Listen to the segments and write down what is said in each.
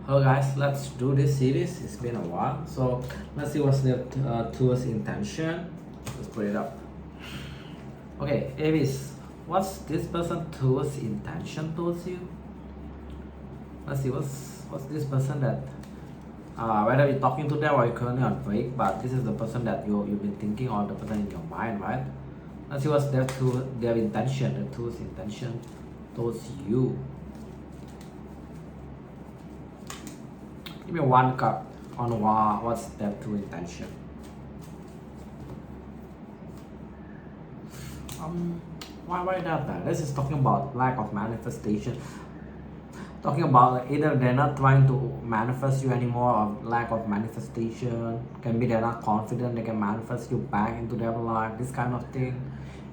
Hello guys, let's do this series. It's been a while, so let's see what's the towards intention. Let's put it up. Okay, Aries, what's this person towards intention towards you? Let's see what's this person that whether you're talking to them or you're currently on break, but this is the person that you've been thinking, or the person in your mind, right? Let's see what's their intention, the towards intention towards you. Give me one card on what's their true intention. Why that? This is talking about lack of manifestation. Talking about like either they're not trying to manifest you anymore, or lack of manifestation. Can be they're not confident they can manifest you back into their life. This kind of thing.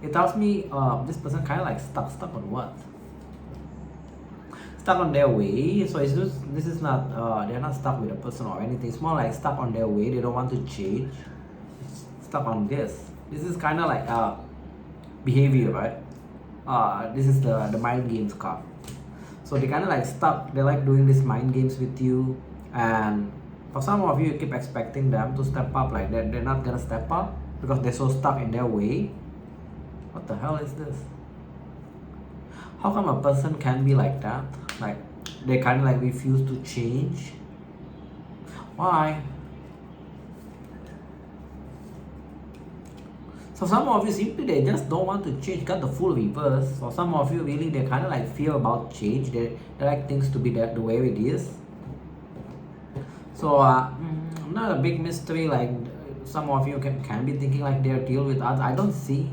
It tells me this person kind of like stuck on what? Stuck on their way. So this is not they're not stuck with a person or anything. It's more like stuck on their way. They don't want to change. Stuck on this. This is kind of like behavior, right? This is the mind games card. So they kind of like stuck. They like doing these mind games with you, and for some of you, you keep expecting them to step up. Like they're not gonna step up because they're so stuck in their way. What the hell is this? How come a person can be like that? Like they kind of like refuse to change. Why? So some of you simply they just don't want to change. Got the full reverse. For some of you really they kind of like fear about change. They like things to be the way it is. So not a big mystery. Like some of you can be thinking like they're dealing with others. I don't see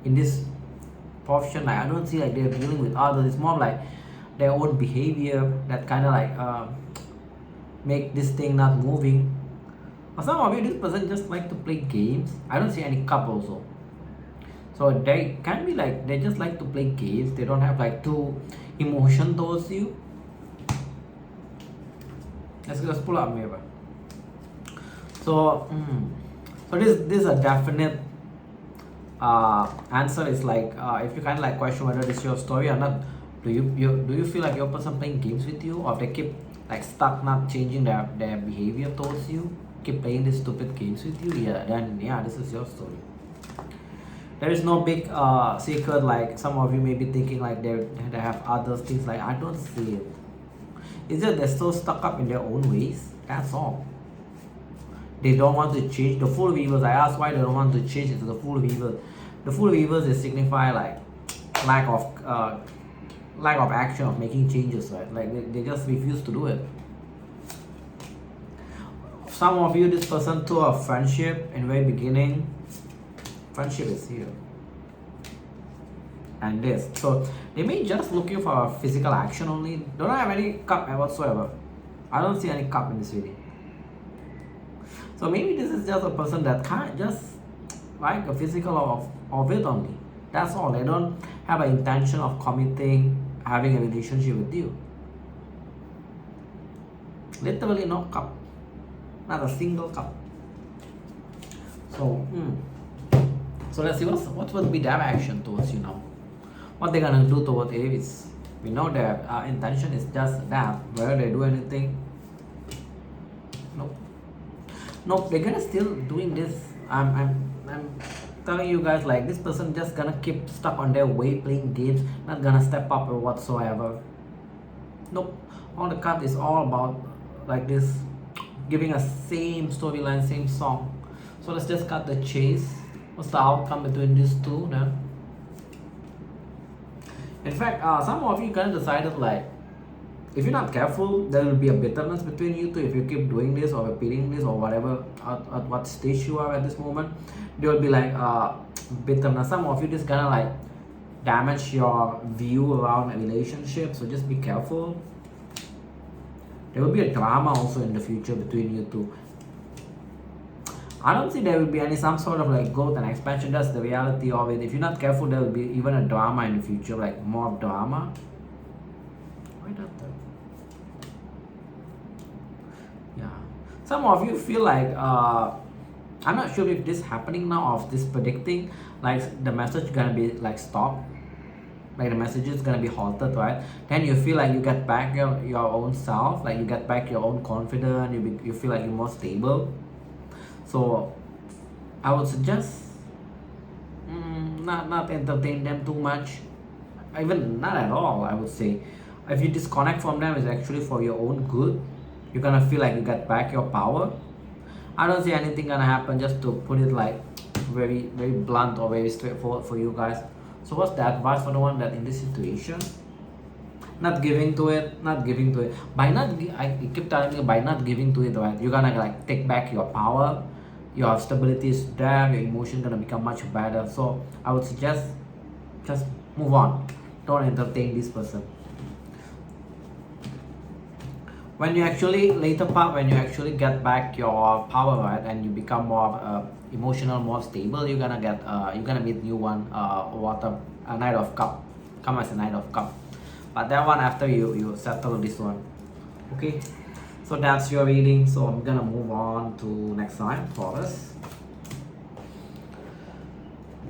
in this profession, like I don't see like they're dealing with others. It's more like their own behavior that kind of like make this thing not moving. For some of you, this person just like to play games. I don't see any cup also. So they can be like they just like to play games. They don't have like too emotion towards you. Let's pull up mirror. So this is a definite answer. Is like if you kind of like question whether this is your story or not. Do you feel like your person playing games with you, or they keep like stuck not changing their behavior towards you, keep playing these stupid games with you? Then this is your story. There is no big secret. Like some of you may be thinking like they have other things. Like I don't see it. It's just they're so stuck up in their own ways. That's all. They don't want to change. The full weavers, I asked why they don't want to change it to the full weavers. The full weavers they signify like lack of action, of making changes, right? Like they just refuse to do it. Some of you, this person to a friendship in the very beginning. Friendship is here. And this. So they may just looking for a physical action only. Don't have any cup whatsoever. I don't see any cup in this video. So maybe this is just a person that can't just like a physical of it only. That's all. They don't have an intention of committing, having a relationship with you. Literally no cup. Not a single cup. So let's see what will be their action towards you now. What they're gonna do toward Aries. We know their intention is just that. Whether they do anything, nope. They're gonna still doing this. I'm telling you guys, like this person just gonna keep stuck on their way, playing games, not gonna step up or whatsoever. Nope. All the card is all about like this, giving us same storyline, same song. So let's just cut the chase. What's the outcome between these two then? In fact, some of you kind of decided like, if you're not careful, there will be a bitterness between you two if you keep doing this or repeating this or whatever at what stage you are at this moment. There will be like bitterness. Some of you just gonna like damage your view around a relationship. So just be careful. There will be a drama also in the future between you two. I don't see there will be some sort of like growth and expansion. That's the reality of it. If you're not careful, there will be even a drama in the future, like more drama. Why not that? Yeah. Some of you feel like I'm not sure if this happening now, of this predicting like the message gonna be like stop. like the message is gonna be halted, right? Then you feel like you get back your own self, like you get back your own confidence, you feel like you're more stable. So I would suggest not entertain them too much, even not at all. I would say if you disconnect from them, it's actually for your own good. You're gonna feel like you get back your power. I don't see anything gonna happen, just to put it like very blunt or very straightforward for you guys. So what's the advice for the one that in this situation? Not giving to it, not giving to it. By not, I keep telling you, by not giving to it, right, you're gonna like take back your power, your stability is there, your emotion gonna become much better. So I would suggest just move on. Don't entertain this person. When you actually later part, when you actually get back your power, right, and you become more emotional, more stable, you're gonna get you're gonna meet new one, water, a Knight of Cup, come as a Knight of Cup. But that one after you settle this one. Okay, so that's your reading. So I'm gonna move on to next sign, Taurus.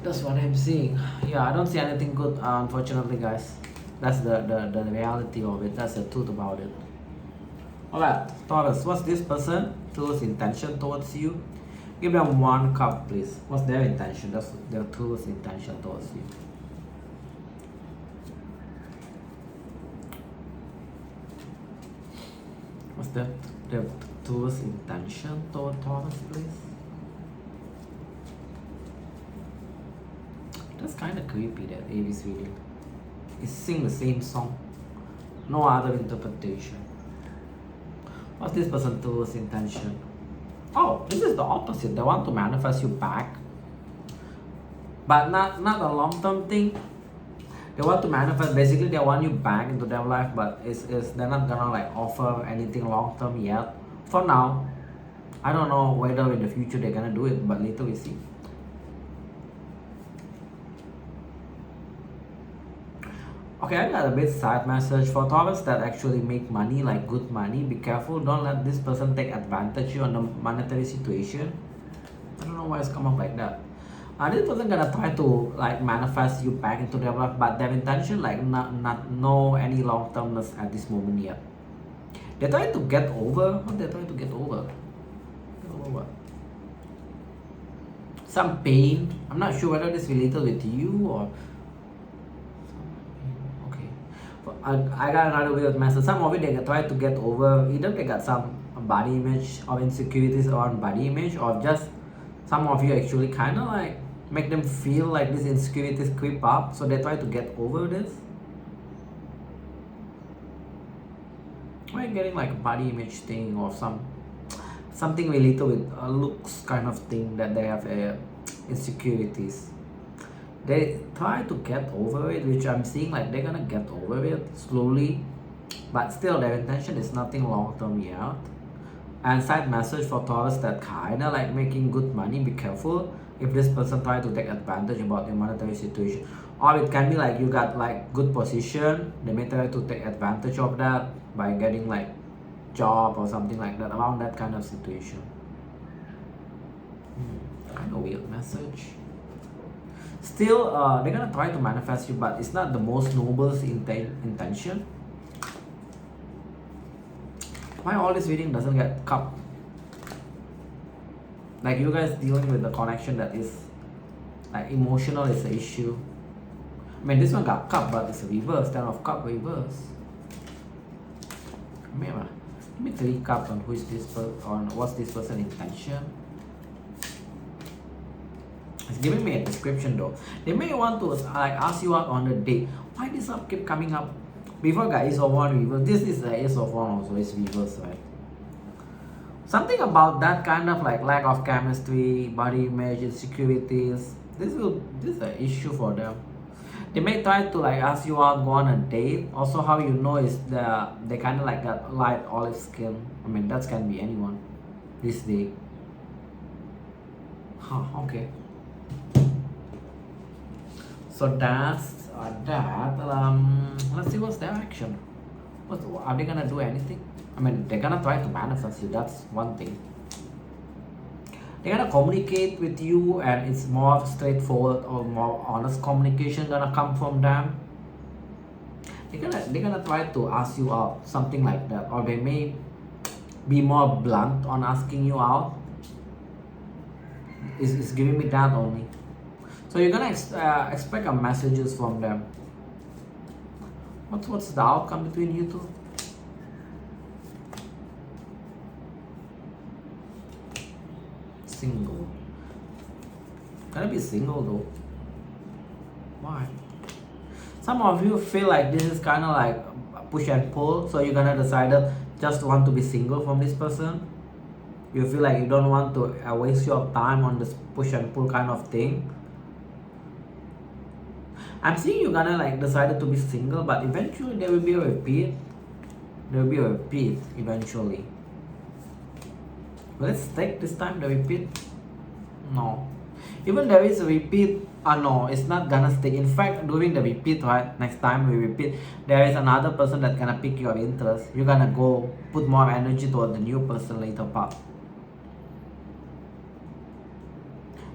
That's what I'm seeing. Yeah, I don't see anything good, unfortunately, guys. That's the reality of it. That's the truth about it. Alright, Taurus, what's this person true's intention towards you? Give them one cup, please. What's their intention? That's their true's intention towards you. What's their true's intention toward Taurus, please? That's kind of creepy, that Aries reading. It's sing the same song. No other interpretation. What's this person true's intention? Oh, this is the opposite. They want to manifest you back. But not a long-term thing. They want to manifest, basically they want you back into their life, but they're not gonna like offer anything long-term yet. For now. I don't know whether in the future they're gonna do it, but later we see. Okay, I got a bit side message for Taurus that actually make money, like good money. Be careful, don't let this person take advantage of you on the monetary situation. I don't know why it's come up like that. This person gonna try to like manifest you back into their life, but their intention like not no any long termness at this moment yet. They're trying to get over. What they're trying to get over? Get over what? Some pain. I'm not sure whether this is related with you or. I got another weird message. Some of it they try to get over. Either they got some body image or insecurities around body image, or just some of you actually kind of like make them feel like this insecurities creep up, so they try to get over this. Why getting like a body image thing or something related with looks kind of thing that they have insecurities. They try to get over it, which I'm seeing like they're gonna get over it slowly, but still their intention is nothing long term yet. And side message for Taurus that kinda like making good money. Be careful if this person try to take advantage about your monetary situation, or it can be like you got like good position. They may try to take advantage of that by getting like job or something like that, around that kind of situation. Kind of weird message. Still, they're gonna try to manifest you, but it's not the most noble intention. Why all this reading doesn't get cup? Like you guys dealing with the connection that is like emotional is the issue. I mean, this one got cup, but it's a reverse. 10 of cup reverse. Give me 3 cups on who is this person, on what's this person's intention. It's giving me a description though. They may want to like ask you out on the date. Why this up keep coming up? Before got Ace of One reverse. This is the Ace of One also. It's reverse, right? Something about that kind of like lack of chemistry, body image, insecurities. This is an issue for them. They may try to like ask you out, go on a date. Also, how you know is they kind of like got light olive skin. I mean, that can be anyone. This day. Huh, okay. So that's that. Let's see what's their action. Are they gonna do anything? I mean, they're gonna try to manifest you. That's one thing. They're gonna communicate with you, and it's more straightforward or more honest communication gonna come from them. they're gonna try to ask you out, something like that, or they may be more blunt on asking you out. Is giving me that only. So you're gonna expect a messages from them. What's the outcome between you two? Single. Gonna be single though. Why? Some of you feel like this is kind of like push and pull, so you're gonna decide just want to be single from this person. You feel like you don't want to waste your time on this push and pull kind of thing. I'm seeing you're gonna like decided to be single, but eventually there will be a repeat. There will be a repeat eventually. Let's take this time the repeat. No. Even there is a repeat, no, it's not gonna stay. In fact, during the repeat, right, next time we repeat, there is another person that's gonna pick your interest. You're gonna go put more energy toward the new person later part.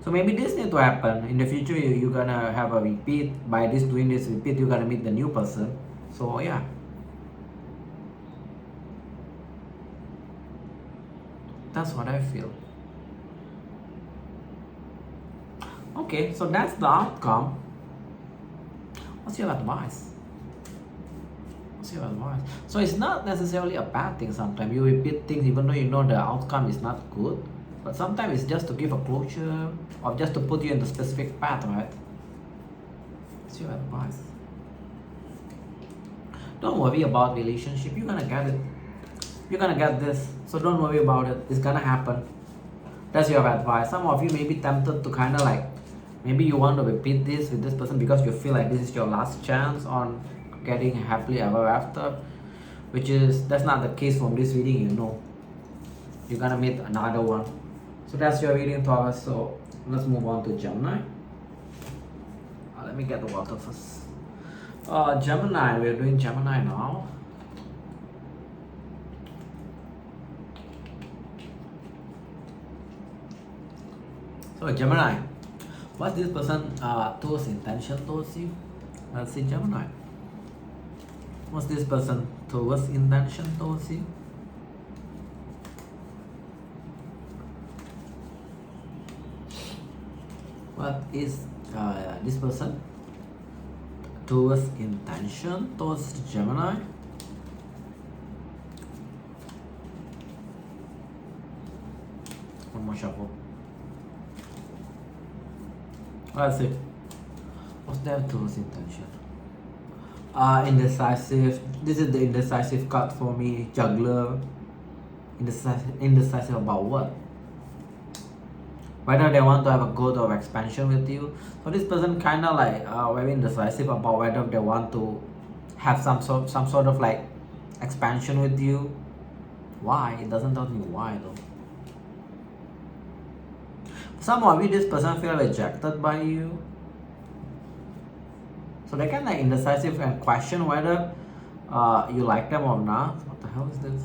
So maybe this need to happen. In the future, you're gonna have a repeat. By doing this repeat, you're gonna meet the new person. So yeah. That's what I feel. Okay, so that's the outcome. What's your advice? What's your advice? So it's not necessarily a bad thing sometimes. You repeat things even though you know the outcome is not good. But sometimes it's just to give a closure or just to put you in the specific path, right? What's your advice? Don't worry about relationship. You're gonna get it. You're gonna get this. So don't worry about it. It's gonna happen. That's your advice. Some of you may be tempted to kind of like, maybe you want to repeat this with this person because you feel like this is your last chance on getting happily ever after, which is, that's not the case from this reading, you know. You're gonna meet another one. So that's your reading, Taurus. So let's move on to Gemini. Let me get the water first. Gemini, we're doing Gemini now. So Gemini, what's this person towards intention towards you? Let's see Gemini. What's this person towards intention towards you? What is this person towards intention towards Gemini? One more shuffle. Let's see. What's their towards intention? Indecisive. This is the indecisive card for me. Juggler. Indecisive about what? Whether they want to have a growth or expansion with you. So this person kind of like very indecisive about whether they want to have some sort of like expansion with you. Why? It doesn't tell me why though. Some of you, this person feel rejected by you. So they can like indecisive and question whether you like them or not. What the hell is this?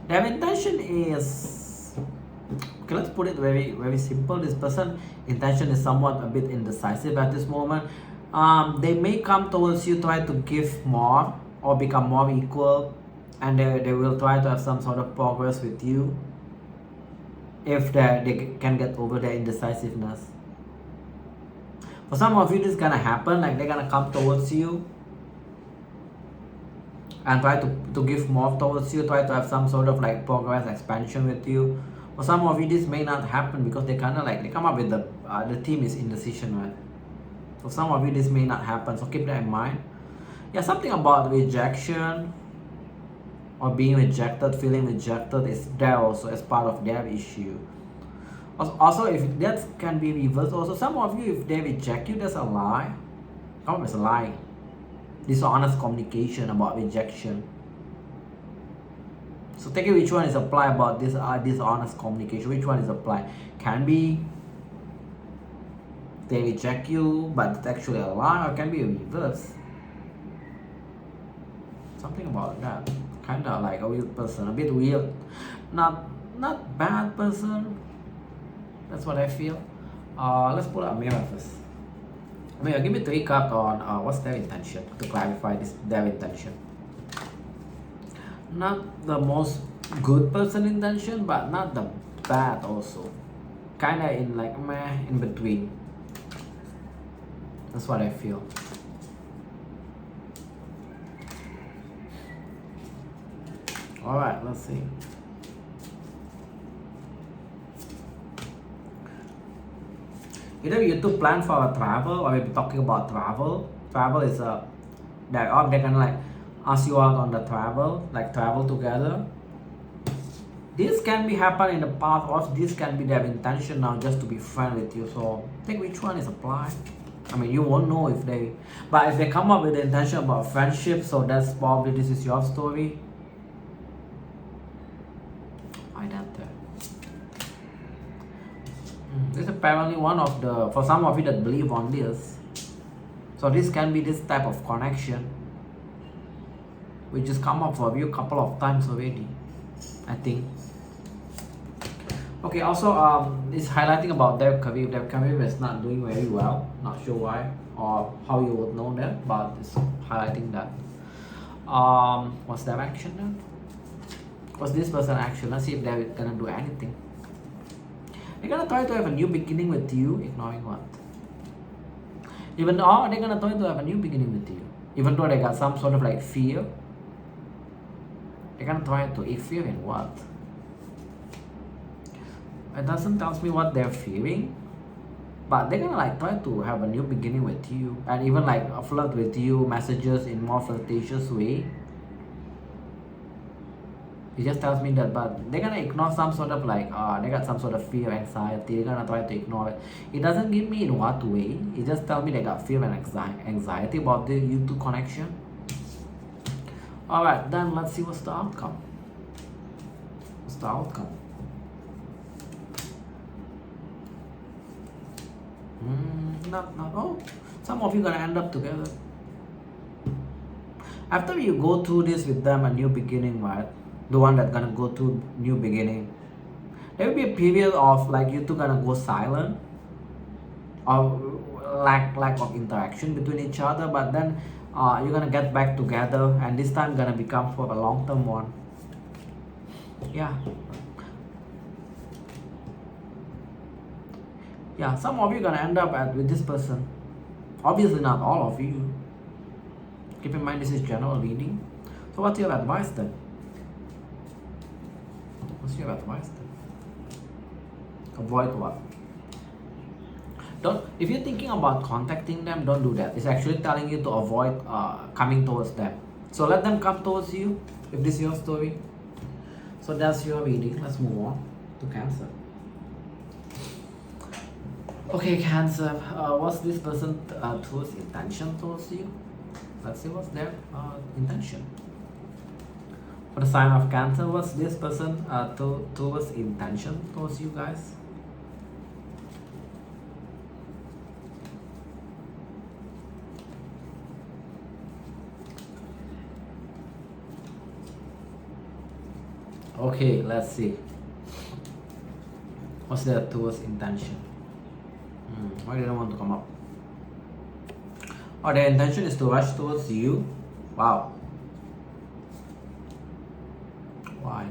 Their intention is, okay, let's put it very simple. This person intention is somewhat a bit indecisive at this moment. They may come towards you, try to give more or become more equal, and they will try to have some sort of progress with you if they can get over their indecisiveness. For some of you, this is gonna happen, like they're gonna come towards you and try to give more towards you, try to have some sort of like progress, expansion with you. For some of you, this may not happen because they kind of like, they come up with the theme is indecision, right? For some of you, this may not happen, so keep that in mind. Yeah, something about rejection or being rejected, feeling rejected is there also as part of their issue. Also, if that can be reversed, also some of you, if they reject you, that's a lie. Come on, it's a lie. Dishonest communication about rejection. So take it which one is applied about this dishonest communication. Which one is applied? Can be they reject you, but it's actually a lie, or can be a reverse. Something about that. Kind of like a weird person, a bit weird. Not bad person. That's what I feel. Let's pull out a mirror first. Mirror, give me 3 cards on what's their intention to clarify this their intention. Not the most good person intention, but not the bad also. Kinda in like meh, in between. That's what I feel. Alright, let's see. Either you two plan for a travel, or we'll be talking about travel. Travel is they're gonna like ask you out on the travel, like travel together. This can be happen in the past, or this can be their intention now just to be friend with you. So think which one is applied. I mean, you won't know if they, but if they come up with the intention about friendship, so that's probably this is your story. Why that there? This is apparently one of the, for some of you that believe on this. So this can be this type of connection, which just come up for you a couple of times already, I think. Okay, also it's highlighting about their career. Their career is not doing very well. Not sure why or how you would know that, but it's highlighting that. What's their action then? What's this person action? Let's see if they're gonna do anything. They're gonna try to have a new beginning with you, ignoring what? Even though they're gonna try to have a new beginning with you, even though they got some sort of like fear. They're gonna try to fear in what? It doesn't tell me what they're fearing, but they're gonna like try to have a new beginning with you, and even like flirt with you, messages in more flirtatious way. It just tells me that, but they're gonna ignore some sort of like they got some sort of fear, anxiety. They're gonna try to ignore it. It doesn't give me in what way. It just tells me they got fear and anxiety about the you two connection. All right, then let's see what's the outcome. What's the outcome? Not. Oh, some of you gonna end up together. After you go through this with them, a new beginning, right? The one that's gonna go to new beginning, there will be a period of like you two gonna go silent or lack of interaction between each other, but then you're gonna get back together, and this time gonna become for a long-term one. Yeah, some of you gonna end up with this person. Obviously not all of you. Keep in mind this is general reading. So what's your advice then? What's your advice then? Avoid what? Don't, if you're thinking about contacting them, don't do that. It's actually telling you to avoid coming towards them. So let them come towards you if this is your story. So that's your reading. Let's move on to Cancer. Okay, Cancer, what's this person towards intention towards you? Let's see what's their intention. For the sign of Cancer, what's this person towards intention towards you guys? Okay, let's see. What's their towards intention? Why did I want to come up? Oh, their intention is to rush towards you. Wow. Why?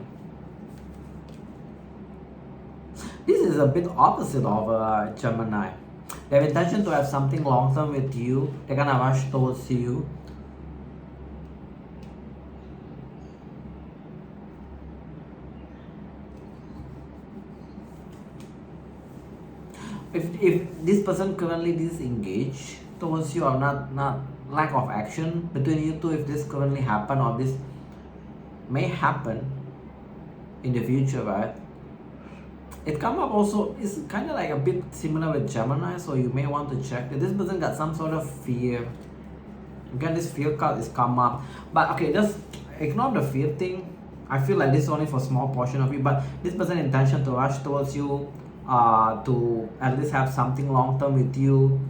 This is a bit opposite of Gemini. They have intention to have something long term with you. They're gonna rush towards you. If this person currently disengaged towards you, or not lack of action between you two, if this currently happen or this may happen in the future, right? It come up also, it's kind of like a bit similar with Gemini, so you may want to check that this person got some sort of fear. Again, this fear card is come up, but okay, just ignore the fear thing. I feel like this is only for a small portion of you, but this person intention to rush towards you, to at least have something long term with you.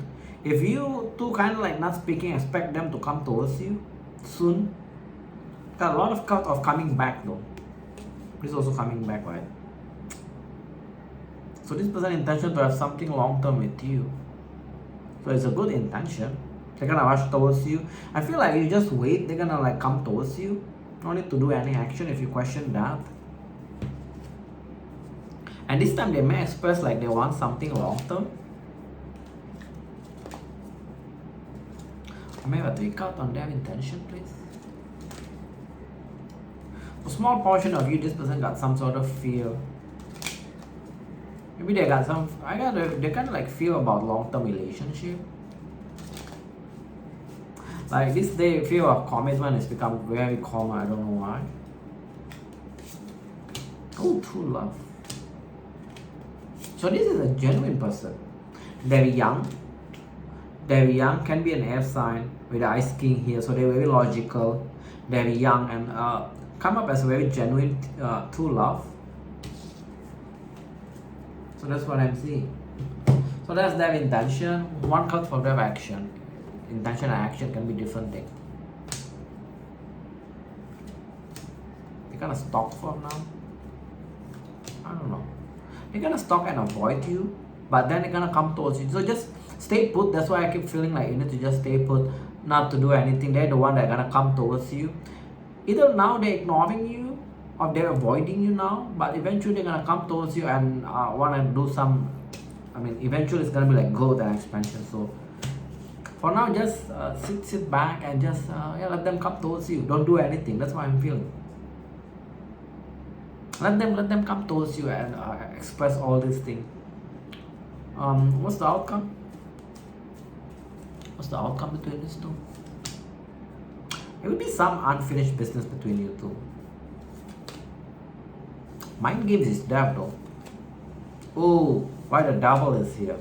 If you two kind of like not speaking, expect them to come towards you soon. Got a lot of cards of coming back though. This is also coming back, right? So this person intention to have something long term with you. So it's a good intention. They're gonna rush towards you. I feel like you just wait, they're gonna like come towards you. No need to do any action if you question that. And this time they may express like they want something long term. I may have a 3 card on their intention, please. A small portion of you, this person got some sort of fear. Maybe they got some, they kind of like fear about long-term relationship. Like this day, fear of commitment has become very common, I don't know why. Oh, true love. So this is a genuine person. Very young, can be an air sign with the ice king here, so they're very logical, very young, and come up as a very genuine true love. So that's what I'm seeing. So that's their intention. 1 card for their action. Intention and action can be different things. They're gonna stalk for now. I don't know. They're gonna stalk and avoid you, but then they're gonna come towards you. So just stay put. That's why I keep feeling like you need to just stay put, not to do anything. They're the one that are gonna come towards you. Either now they're ignoring you or they're avoiding you now, but eventually they're gonna come towards you and wanna do some. I mean, eventually it's gonna be like growth and expansion. So for now, just sit back and just let them come towards you. Don't do anything. That's what I'm feeling. Let them come towards you and express all these things. What's the outcome? What's the outcome between these two? It will be some unfinished business between you two. Mind games is there though. Oh, why the devil is here?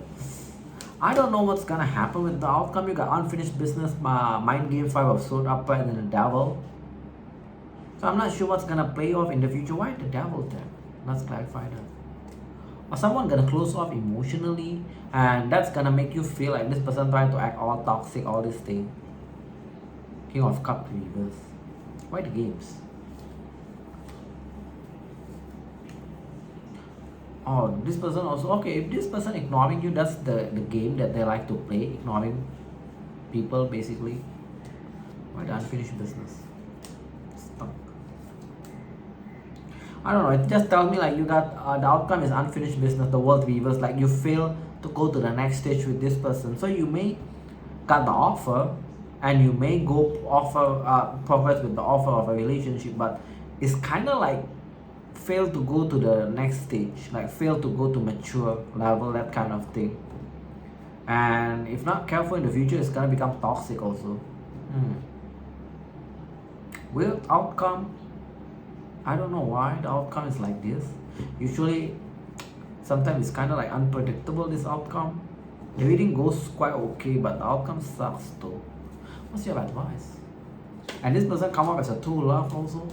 I don't know what's gonna happen with the outcome. You got unfinished business, mind game, 5 of swords upright, and then the devil. So I'm not sure what's gonna play off in the future. Why the devil there? Let's clarify that. Or someone gonna close off emotionally, and that's gonna make you feel like this person trying to act all toxic, all this thing. King of Cups reverse. Why the games? Oh, this person also, okay, if this person ignoring you, that's the game that they like to play, ignoring people basically. Why the unfinished business? Stuck. I don't know, it just tells me like you got, the outcome is unfinished business, the world reverse, like you fail to go to the next stage with this person. So you may got the offer and you may go progress with the offer of a relationship, but it's kind of like fail to go to the next stage, like fail to go to mature level, that kind of thing. And if not careful in the future, it's gonna become toxic also. Weird outcome. I don't know why the outcome is like this. Usually, sometimes it's kind of like unpredictable, this outcome. The reading goes quite okay, but the outcome sucks though. What's your advice? And this person come up as a true love also.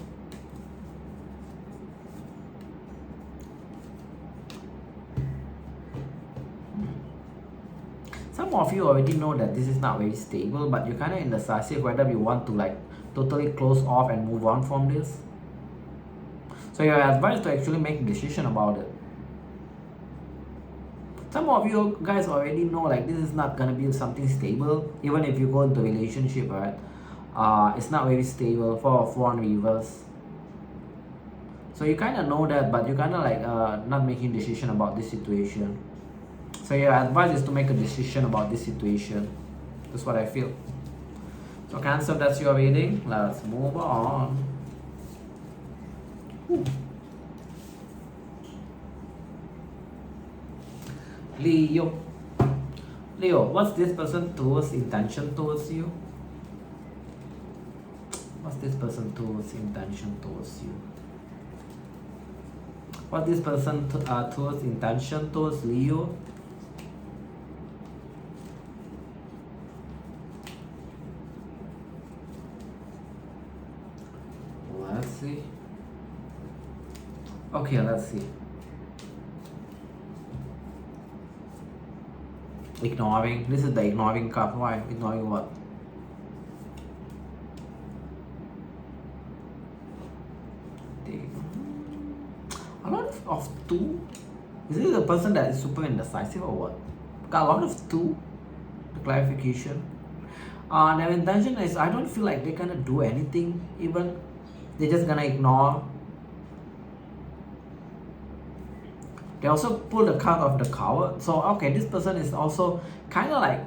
Some of you already know that this is not very stable, but you're kind of indecisive whether you want to like totally close off and move on from this. So you're advised to actually make a decision about it. Some of you guys already know like this is not gonna be something stable. Even if you go into a relationship, right? It's not very stable. 4 of Wands reverse. So you kind of know that, but you kind of like not making a decision about this situation. So your advice is to make a decision about this situation. That's what I feel. So Cancer, that's your reading. Let's move on. Leo. Leo, what's this person towards intention towards you? What's this person towards intention towards you? What this person towards intention towards Leo? Let's see. Okay, let's see. Ignoring. This is the ignoring card. Why? Ignoring what? A lot of 2. Is this a person that is super indecisive or what? Got a lot of two, the clarification. Their intention is, I don't feel like they're gonna do anything even. They're just gonna ignore. They also pull the card of the coward. So okay, this person is also kind of like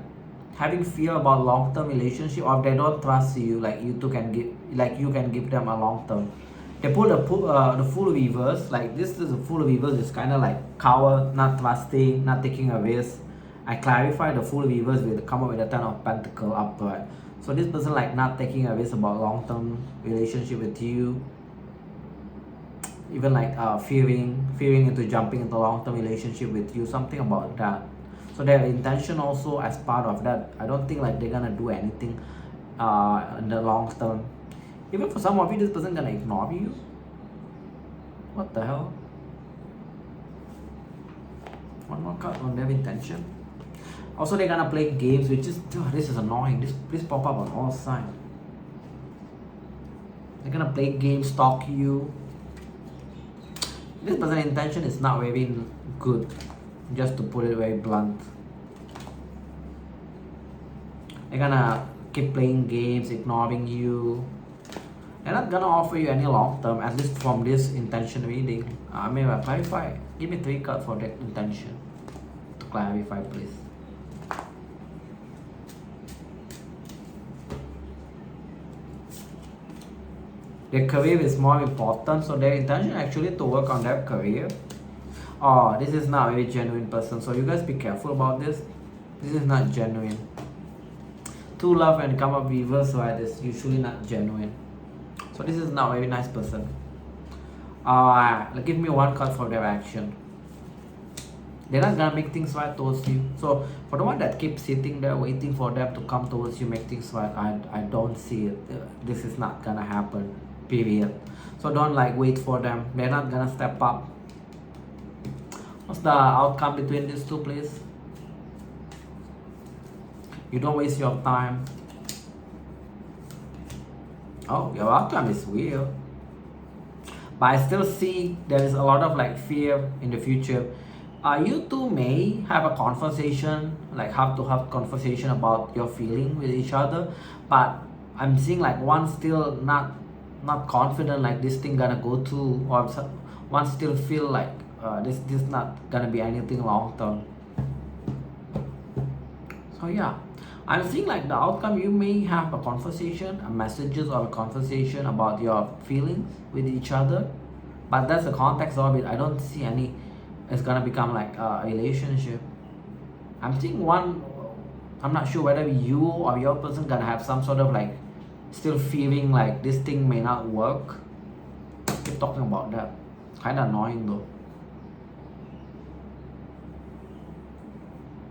having fear about long-term relationship, or if they don't trust you, like you two can give, like you can give them a long-term. They pull the Fool Weavers. Like this is a Fool Weavers is kind of like coward, not trusting, not taking a risk. I clarify the Fool Weavers with come up with a Ten of Pentacles upright. So this person like not taking a risk about long-term relationship with you. Even like fearing into jumping into long-term relationship with you, something about that. So their intention also as part of that, I don't think like they're gonna do anything in the long term. Even for some of you, this person gonna ignore you. What the hell? One more card on their intention. Also, they're gonna play games, which is, this is annoying. This pop up on all sides. They're gonna play games, stalk you. This person's intention is not very good, just to put it very blunt. They're gonna keep playing games, ignoring you. They're not gonna offer you any long term, at least from this intention reading. Maybe I'll clarify. Give me 3 cards for that intention. To clarify, please. Their career is more important, so their intention actually to work on their career. Oh, this is not a very genuine person, so you guys be careful about this. This is not genuine. True love and come up reverse, right, is usually not genuine. So this is not a very nice person. Give me 1 card for their action. They're not gonna make things right towards you. So for the one that keeps sitting there waiting for them to come towards you, make things right, I don't see it. This is not gonna happen. Period. So don't like wait for them. They're not gonna step up. What's the outcome between these two, please? You don't waste your time. Oh, your outcome is weird. But I still see there is a lot of like fear in the future. You two may have a conversation, like have to have conversation about your feeling with each other. But I'm seeing like one still not confident like this thing gonna go through, or one still feel like this not gonna be anything long term. So yeah, I'm seeing like the outcome, you may have a conversation, a messages or a conversation about your feelings with each other, but that's the context of it. I don't see any it's gonna become like a relationship. I'm seeing one, I'm not sure whether you or your person gonna have some sort of like still feeling like this thing may not work. Keep talking about that. Kinda annoying though.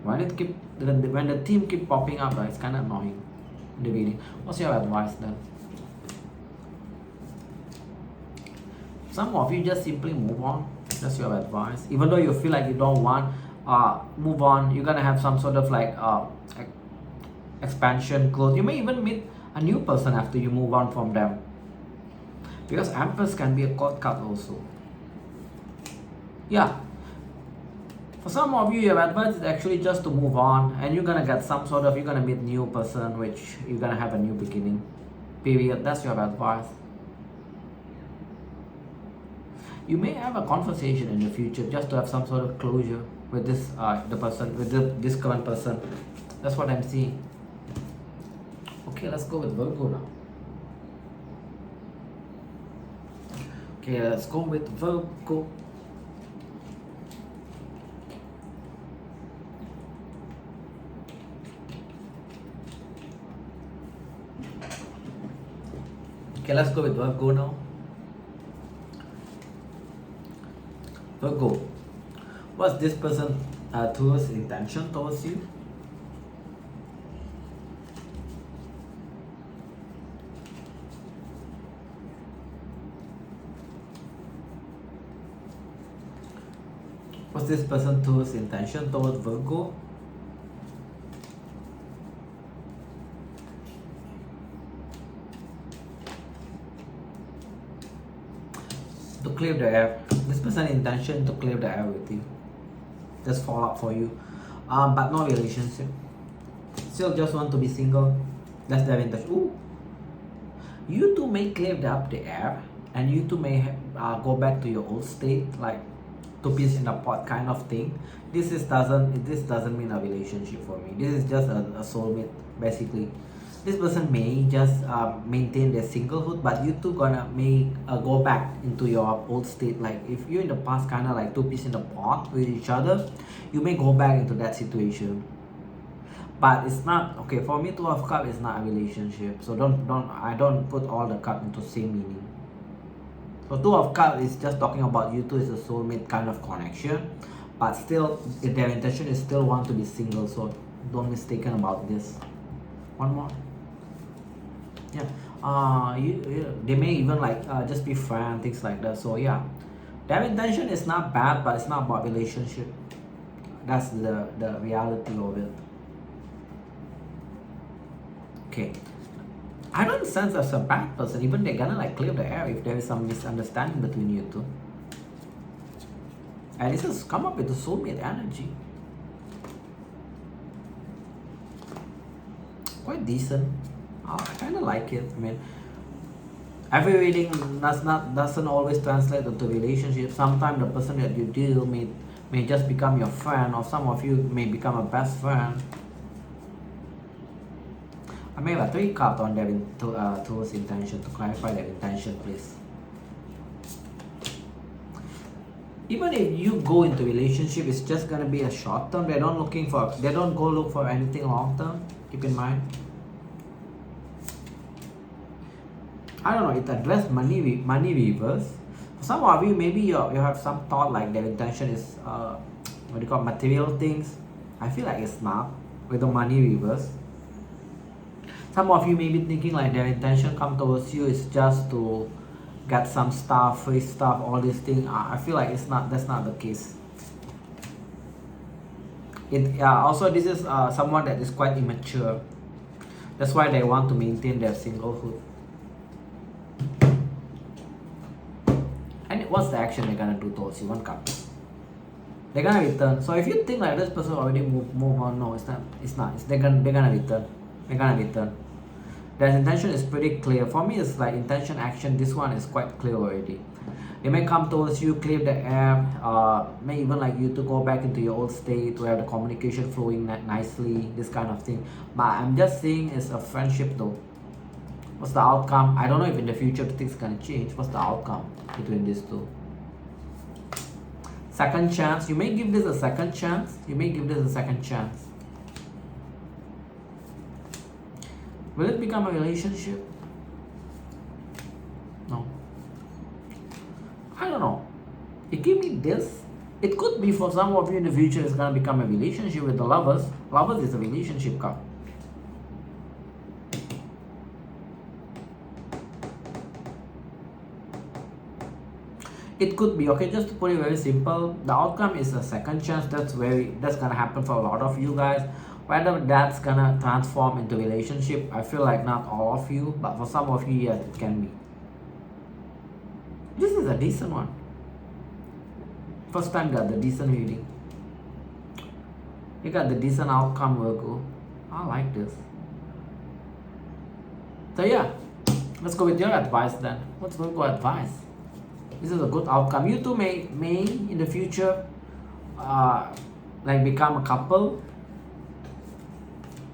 When the theme keep popping up, it's kinda annoying in the reading. What's your advice then? Some of you just simply move on. That's your advice. Even though you feel like you don't want, move on. You're gonna have some sort of like expansion, growth. You may even meet a new person after you move on from them. Because Empress can be a court card also. Yeah. For some of you, your advice is actually just to move on, and you're gonna get some sort of, you're gonna meet new person, which you're gonna have a new beginning. Period. That's your advice. You may have a conversation in the future just to have some sort of closure with this this current person. That's what I'm seeing. Okay, let's go with Virgo now. Okay, let's go with Virgo. Okay, let's go with Virgo now. Virgo, what's this person Taurus intention towards you? What's this person Taurus intention towards Virgo? To clear the air. This person's intention to clear the air with you. just fall out for you. But no relationship. Still just want to be single. That's their intention. Ooh. You two may clear up the air, and you two may go back to your old state, like two peas in a pot kind of thing. This doesn't mean a relationship for me. This is just a soulmate basically. This person may just maintain their singlehood, but you two gonna may go back into your old state. Like if you're in the past kind of like two peas in a pot with each other, you may go back into that situation. But it's not okay for me. Two of Cups is not a relationship, so I don't put all the cup into same meaning. So Two of Cups is just talking about you two is a soulmate kind of connection, but still their intention is still want to be single. So don't mistaken about this. One more. Yeah. They may even like just be friends, things like that. So yeah, their intention is not bad, but it's not about relationship. That's the reality of it. Okay, I don't sense as a bad person. Even they're gonna like clear the air if there is some misunderstanding between you two. And this has come up with the soulmate energy. Quite decent. I kind of like it. I mean, every reading doesn't always translate into relationship. Sometimes the person that you deal may just become your friend, or some of you may become a best friend. I may have 3 cards on their towards intention to clarify their intention, please. Even if you go into relationship, it's just gonna be a short term. They don't go look for anything long term. Keep in mind. I don't know. It addressed money reverse. For some of you, maybe you have some thought like their intention is what do you call material things. I feel like it's not with the money reverse. Some of you may be thinking like their intention come towards you is just to get some stuff, free stuff, all these things. I feel like that's not the case. Also this is someone that is quite immature. That's why they want to maintain their singlehood. And what's the action they're gonna do towards you? 1 card. They're gonna return. So if you think like this person already move on, no, it's not. They're gonna return. They're gonna return. Their intention is pretty clear. For me, it's like intention, action. This one is quite clear already. They may come towards you, clear the air, may even like you to go back into your old state to have the communication flowing nicely, this kind of thing. But I'm just saying it's a friendship though. What's the outcome? I don't know if in the future things gonna change. What's the outcome between these two? Second chance. You may give this a second chance. Will it become a relationship? No. I don't know. It gave me this. It could be for some of you in the future it's gonna become a relationship with the lovers. Lovers is a relationship card. It could be, okay, just to put it very simple, the outcome is a second chance. That's gonna happen for a lot of you guys. Whether that's gonna transform into relationship, I feel like not all of you, but for some of you, yes, it can be. This is a decent one. First time got the decent reading. You got the decent outcome, Virgo. I like this. So yeah, let's go with your advice then. What's Virgo advice? This is a good outcome. You two may in the future like become a couple.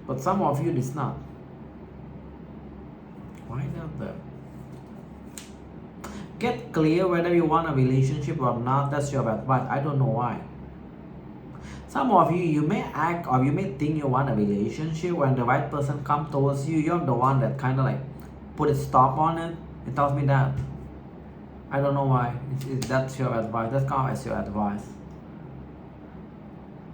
But some of you it's not. Why not that? Get clear whether you want a relationship or not. That's your advice. I don't know why. Some of you may act or you may think you want a relationship. When the right person comes towards you, you're the one that kind of like put a stop on it. It tells me that. I don't know why. That's your advice. That counts as your advice.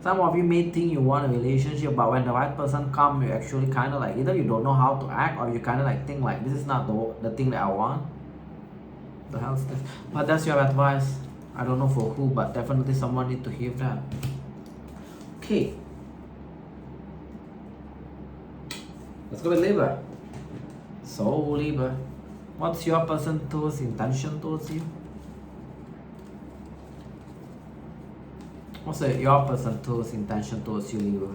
Some of you may think you want a relationship, but when the right person comes, you actually kind of like either you don't know how to act or you kind of like think like this is not the thing that I want. The hell's this? But that's your advice. I don't know for who, but definitely someone need to hear that. Okay. Let's go with Libra. So Libra, what's your person towards intention towards you? What's your person towards intention towards you, Libra?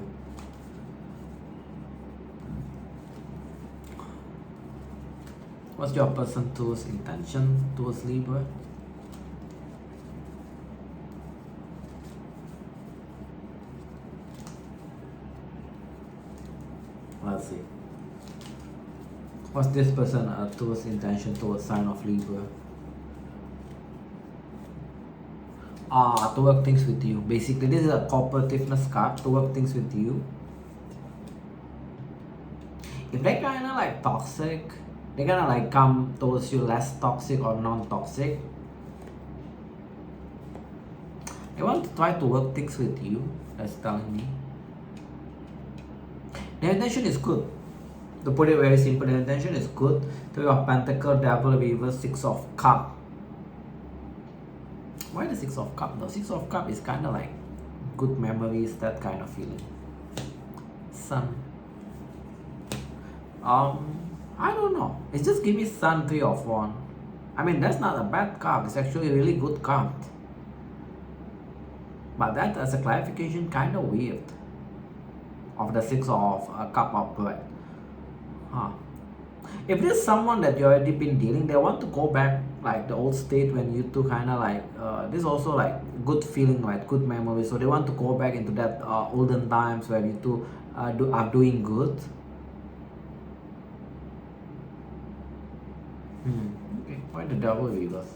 What's your person towards intention towards Libra? Let's see. What's this person towards intention towards sign of Libra? To work things with you. Basically, this is a cooperativeness card, to work things with you. If they're kind of like toxic, they're gonna like come towards you less toxic or non-toxic. They want to try to work things with you, that's telling me. Their intention is good. To put it very simple, their intention is good. Three of Pentacles, Devil, Reverse, Six of Cups. Why the Six of Cups? The Six of Cups is kind of like good memories, that kind of feeling. Sun. I don't know. It's just give me Sun, Three of Wands. I mean, that's not a bad card. It's actually a really good card. But that as a clarification, kind of weird. Of the Six of Cup upright. If there's someone that you already been dealing, they want to go back like the old state when you two kind of like this also like good feeling, like good memory. So they want to go back into that olden times where you two are doing good. Okay, why the Devil reverse?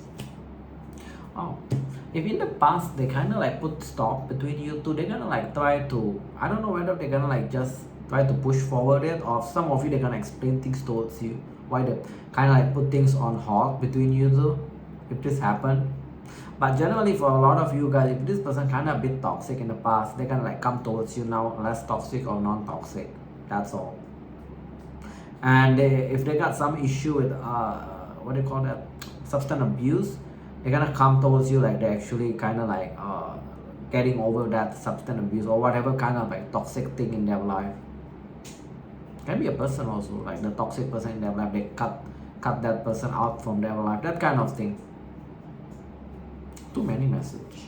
If in the past they kind of like put stop between you two, they're gonna like try to, I don't know whether they're gonna like just try to push forward it, or some of you they're gonna explain things towards you. Why they kind of like put things on hold between you two, if this happened. But generally for a lot of you guys, if this person kind of a bit toxic in the past, they're gonna like come towards you now less toxic or non-toxic. That's all. And if they got some issue with what do you call that, substance abuse, they're gonna come towards you like they're actually kind of like getting over that substance abuse or whatever kind of like toxic thing in their life. Can be a person also, like the toxic person in their life, they cut that person out from their life, that kind of thing. Too many message.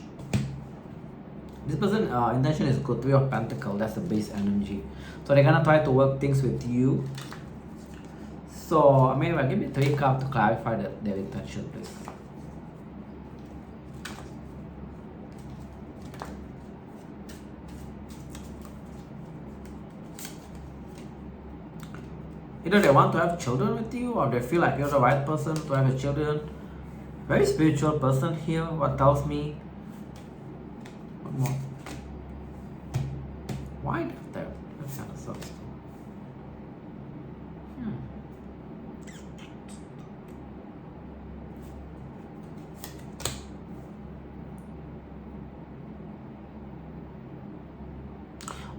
This person intention is good. Three of Pentacles, that's the base energy. So they're gonna try to work things with you. So maybe give me 3 cards to clarify their intention, please. Either they want to have children with you, or they feel like you're the right person to have a children. Very spiritual person here. What tells me? One more. Why that? That kind of sucks.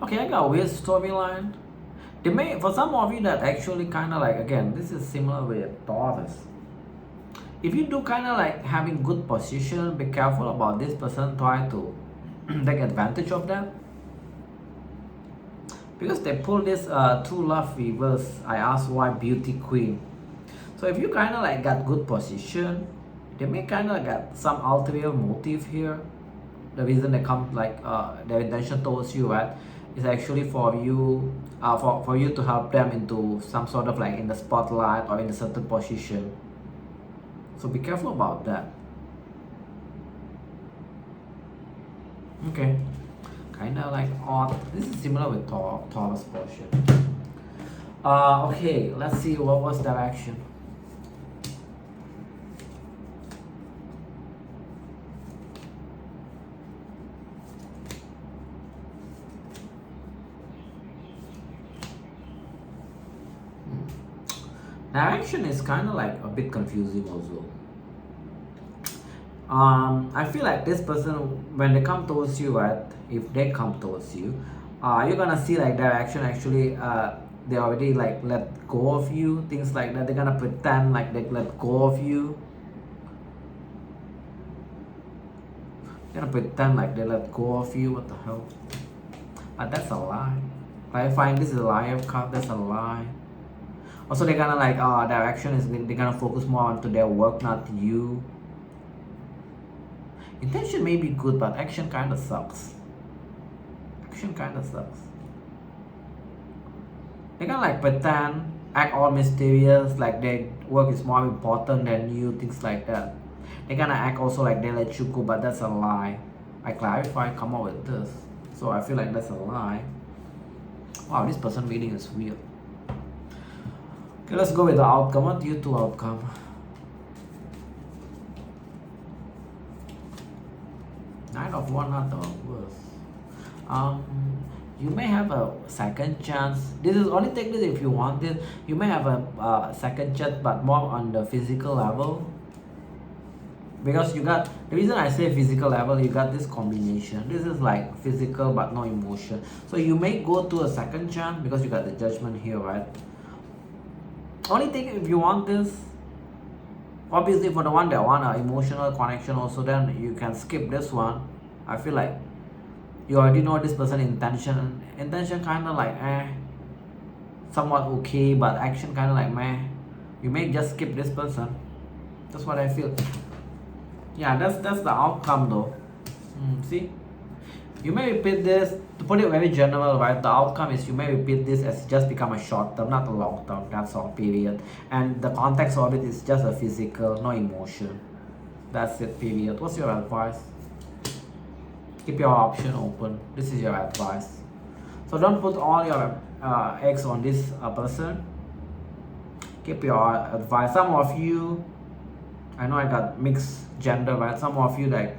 Okay, I got a weird storyline. They may, for some of you that actually kind of like, again, this is similar with Taurus. If you do kind of like having good position, be careful about this person trying to take advantage of that. Because they pull this two love reverse, I asked why Beauty Queen. So if you kind of like got good position, they may kind of get some ulterior motive here. The reason they come like their intention towards you, right, is actually for you for you to help them into some sort of like in the spotlight or in a certain position. So be careful about that. Okay, kind of like odd. This is similar with Taurus portion. Okay, let's see what was their action. Direction is kind of like a bit confusing also. I feel like this person, when they come towards you, right, if they come towards you, you're gonna see like their action actually they already like let go of you, things like that. They're gonna pretend like they let go of you. They're gonna pretend like they let go of you. What the hell? But that's a lie. Clarifying, this is a liar card. That's a lie. Also, they're gonna like their action is they're gonna focus more onto their work, not you. Intention may be good, but action kind of sucks. action kind of sucks. They kind of like pretend, act all mysterious, like their work is more important than you, things like that. They kind of act also like they let you go, but that's a lie. I clarify, come up with this. So I feel like that's a lie. Wow, this person reading is weird. Okay, let's go with the outcome. What do you two outcome? Nine of Wands, not the worst. You may have a second chance. This is only take this if you want this. You may have a second chance, but more on the physical level. Because you got, the reason I say physical level, you got this combination. This is like physical but no emotion. So you may go to a second chance because you got the Judgment here, right? Only thing if you want this, obviously for the one that want an emotional connection also, then you can skip this one. I feel like you already know this person intention kind of like somewhat okay, but action kind of like meh. You may just skip this person. That's what I feel. Yeah, that's the outcome though. See, you may repeat this, to put it very general, right? The outcome is you may repeat this as just become a short term, not a long term. That's all, period. And the context of it is just a physical, no emotion. That's it, period. What's your advice? Keep your option open. This is your advice. So don't put all your eggs on this person. Keep your advice. Some of you, I know I got mixed gender, right? Some of you, like,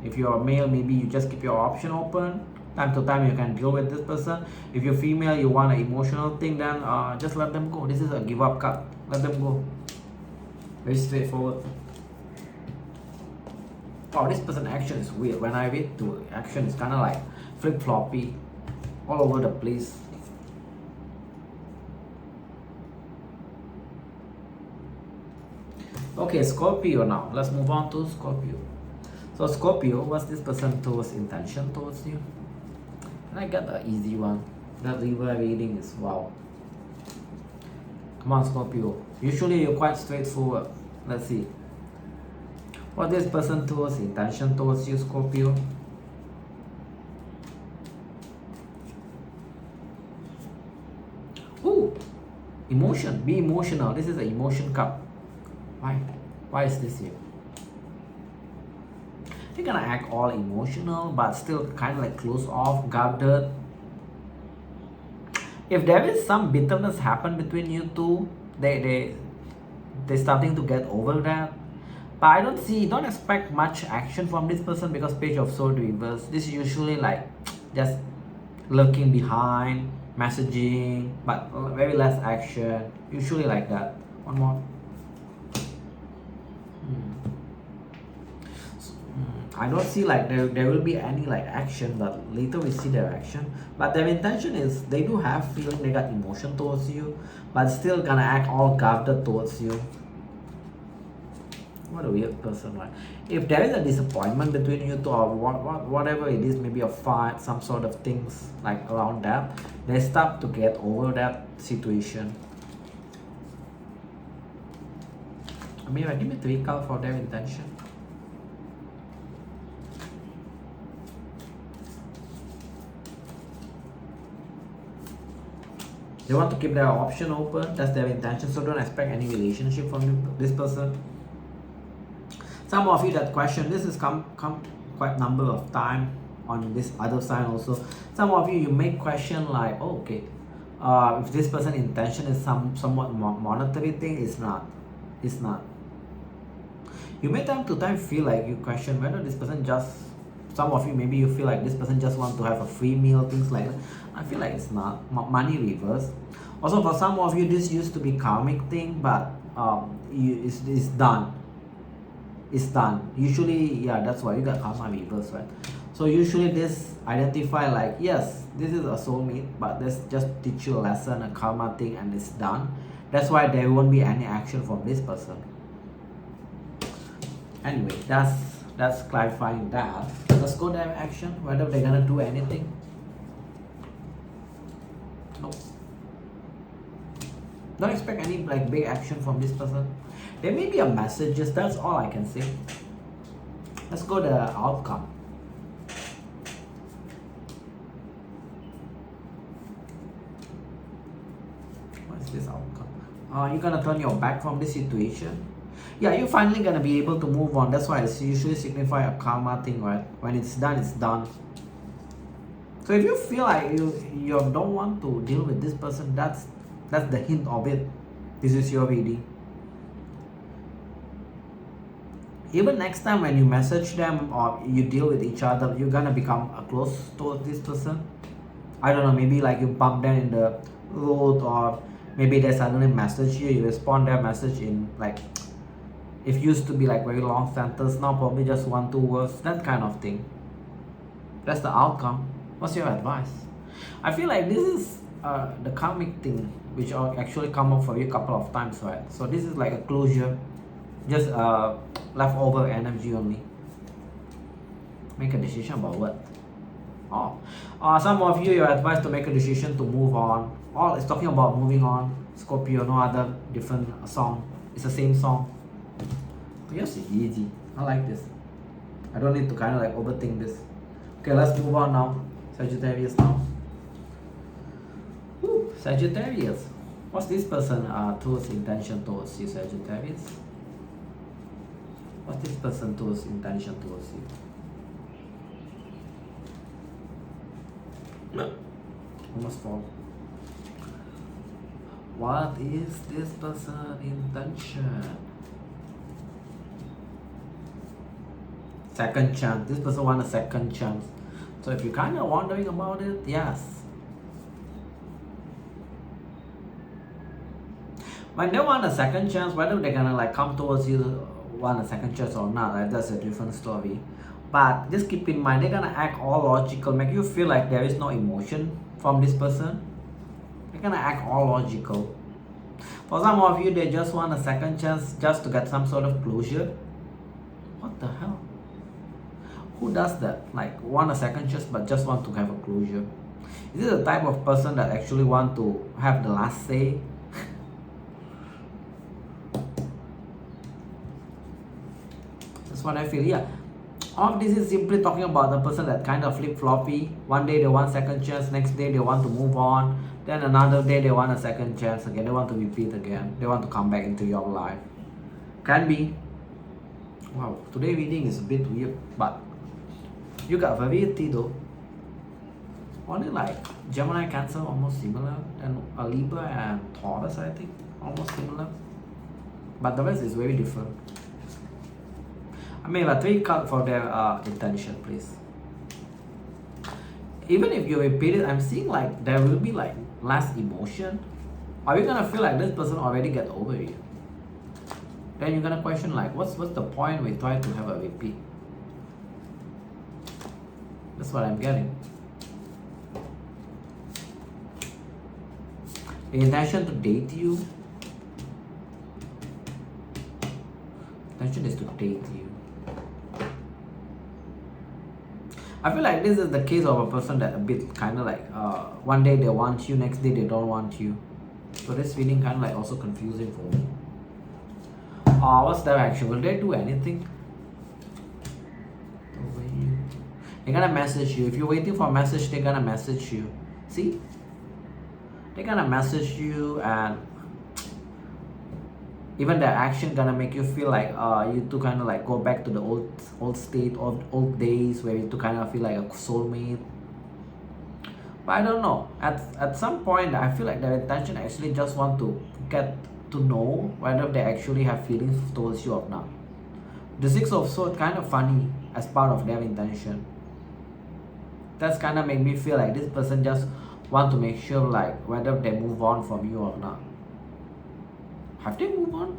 if you're a male, maybe you just keep your option open. Time to time you can deal with this person. If you're female, you want an emotional thing, then just let them go. This is a give up card. Let them go. Very straightforward. Wow, this person action is weird. When I read to action, it's kind of like flip-floppy, all over the place. Okay, Scorpio now. Let's move on to Scorpio. So Scorpio, what's this person towards intention towards you? And I got the easy one. That Libra reading is wow. Come on, Scorpio. Usually you're quite straightforward. Let's see. What this person towards intention towards you, Scorpio? Ooh, emotion. Be emotional. This is an emotion cup. Why? Why is this here? You're gonna act all emotional, but still kind of like closed off, guarded. If there is some bitterness happen between you two, they're starting to get over that. But I don't expect much action from this person because Page of Swords reverse. This is usually like just lurking behind, messaging, but very less action. Usually like that. One more. I don't see like there will be any like action, but later we see their action. But their intention is they do have feeling, they got emotion towards you, but still gonna act all guarded towards you. What a weird person, right? If there is a disappointment between you two or whatever it is, maybe a fight, some sort of things like around that, they start to get over that situation. I mean, give me 3 cards for their intention. They want to keep their option open. That's their intention. So don't expect any relationship from this person. Some of you that question, this has come quite number of time on this other side also. Some of you may question like, oh, okay, if this person's intention is somewhat monetary thing, it's not. It's not. You may time to time feel like you question whether this person just, some of you maybe you feel like this person just want to have a free meal, things like that. I feel like it's not. Money reverse. Also for some of you, this used to be karmic thing, but it's done. It's done. Usually, yeah, that's why you got karma reverse, right? So usually this identify like, yes, this is a soulmate, but this just teach you a lesson, a karma thing, and it's done. That's why there won't be any action from this person. Anyway, that's clarifying that. Let's go to action, whether they're gonna do anything. Nope. Don't expect any like big action from this person. There may be a message, just that's all I can say. Let's go to the outcome. You're gonna turn your back from this situation. Yeah, you're finally gonna be able to move on. That's why it's usually signify a karma thing, right? When it's done, it's done. So if you feel like you don't want to deal with this person, that's the hint of it. This is your reading. Even next time when you message them or you deal with each other, you're gonna become close to this person. I don't know, maybe like you bump them in the road, or maybe they suddenly message you, you respond their message in like, if used to be like very long sentence, now probably just 1-2 words, that kind of thing. That's the outcome. What's your advice? I feel like this is the karmic thing which actually come up for you a couple of times, right? So this is like a closure, just leftover energy only. Make a decision about what? Some of you, you're advised to make a decision to move on. It's talking about moving on. Scorpio, no other different song. It's the same song. Yes, it's easy. I like this. I don't need to kind of like overthink this. Okay, let's move on now. Sagittarius now. Sagittarius. What's this person towards intention towards you, Sagittarius? What's this person towards intention towards you? Almost fall. What is this person intention? Second chance. This person wants a second chance. So if you're kind of wondering about it, yes. When they want a second chance, whether they're gonna like come towards you, want a second chance or not, right? That's a different story. But just keep in mind, they're gonna act all logical, make you feel like there is no emotion from this person. They're gonna act all logical. For some of you, they just want a second chance just to get some sort of closure. What the hell? Who does that? Like, want a second chance but just want to have a closure? Is this the type of person that actually want to have the last say? That's what I feel. Yeah, all of this is simply talking about the person that kind of flip-floppy. One day they want second chance, next day they want to move on, then another day they want a second chance again, they want to repeat again, they want to come back into your life. Can be. Wow, today reading is a bit weird, but you got variety though. Only like Gemini, Cancer almost similar, and a Libra and Taurus, I think, almost similar, but the rest is very different. I mean, a 3 card for their intention, please. Even if you repeat it, I'm seeing like there will be like less emotion. Are you gonna feel like this person already get over you? Then you're gonna question like, what's the point we try to have a repeat? That's what I'm getting. The intention to date you. Intention is to date you. I feel like this is the case of a person that a bit kind of like one day they want you, next day they don't want you. So this feeling kind of like also confusing for me. What's their action? Will they do anything? Over you. They're gonna message you. If you're waiting for a message, they're gonna message you. See? They're gonna message you, and even their action gonna make you feel like you to kind of like go back to the old state of old days where you to kind of feel like a soulmate. But I don't know. At some point, I feel like their intention actually just want to get to know whether they actually have feelings towards you or not. The 6 of Swords kind of funny as part of their intention. That's kind of made me feel like this person just want to make sure like whether they move on from you or not. Have they moved on?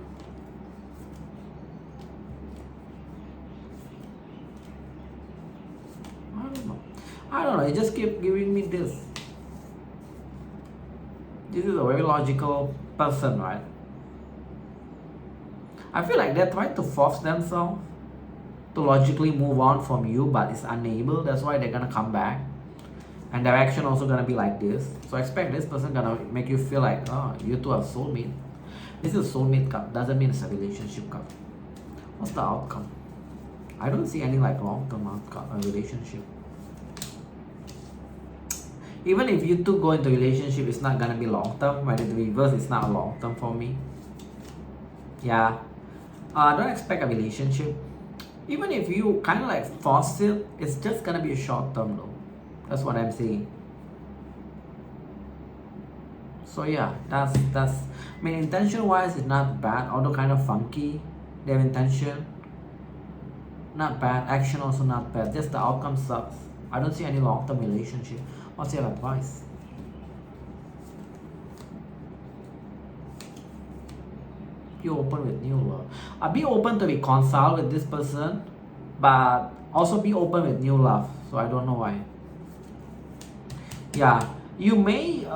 I don't know. It just keep giving me this. This is a very logical person, right? I feel like they're trying to force themselves to logically move on from you, but it's unable. That's why they're gonna come back. And their action also gonna be like this. So expect this person gonna make you feel like, oh, you two are soulmate. This is a soulmate card, doesn't mean it's a relationship card. What's the outcome? I don't see any like long-term outcome, a relationship. Even if you two go into relationship, it's not gonna be long term. When it reverse, it's not long term for me. Yeah. Don't expect a relationship. Even if you kind of like force it, it's just gonna be a short term though. That's what I'm saying. So yeah, that's I mean, intention wise it's not bad, although kind of funky. Their intention not bad, action also not bad, just the outcome sucks. I don't see any long-term relationship. What's your advice? Be open with new love. Be open to reconcile with this person, but also be open with new love. So I don't know why. Yeah, you may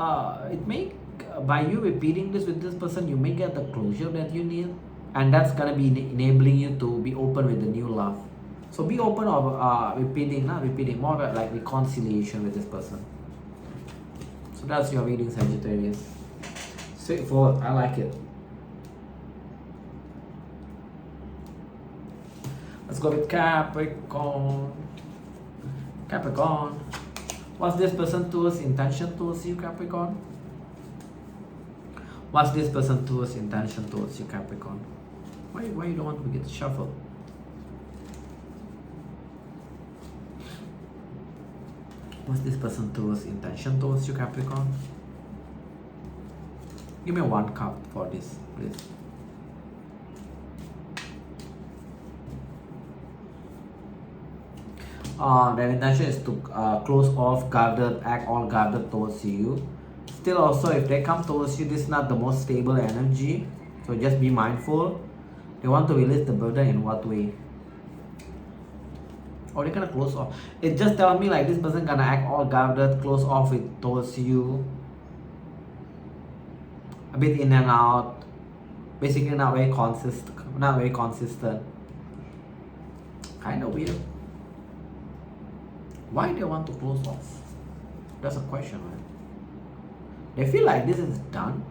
it may by you repeating this with this person, you may get the closure that you need, and that's gonna be enabling you to be open with the new love. So be open of repeating, not repeating, more about like reconciliation with this person. So that's your reading, Sagittarius. Straightforward, I like it. Let's go with Capricorn. Capricorn. What's this person towards intention towards you, Capricorn? What's this person towards intention towards you, Capricorn? Why you don't want to get shuffled? What's this person towards intention towards you, Capricorn? Give me one cup for this, please. Their intention is to close off, guarded, act all guarded towards you. Still also, if they come towards you, this is not the most stable energy. So just be mindful. They want to release the burden in what way? Or they're gonna close off. It just tells me like this person gonna act all guarded, close off it towards you. A bit in and out. Basically not very consistent. Kinda weird. Why they want to close off? That's a question, right? They feel like this is done.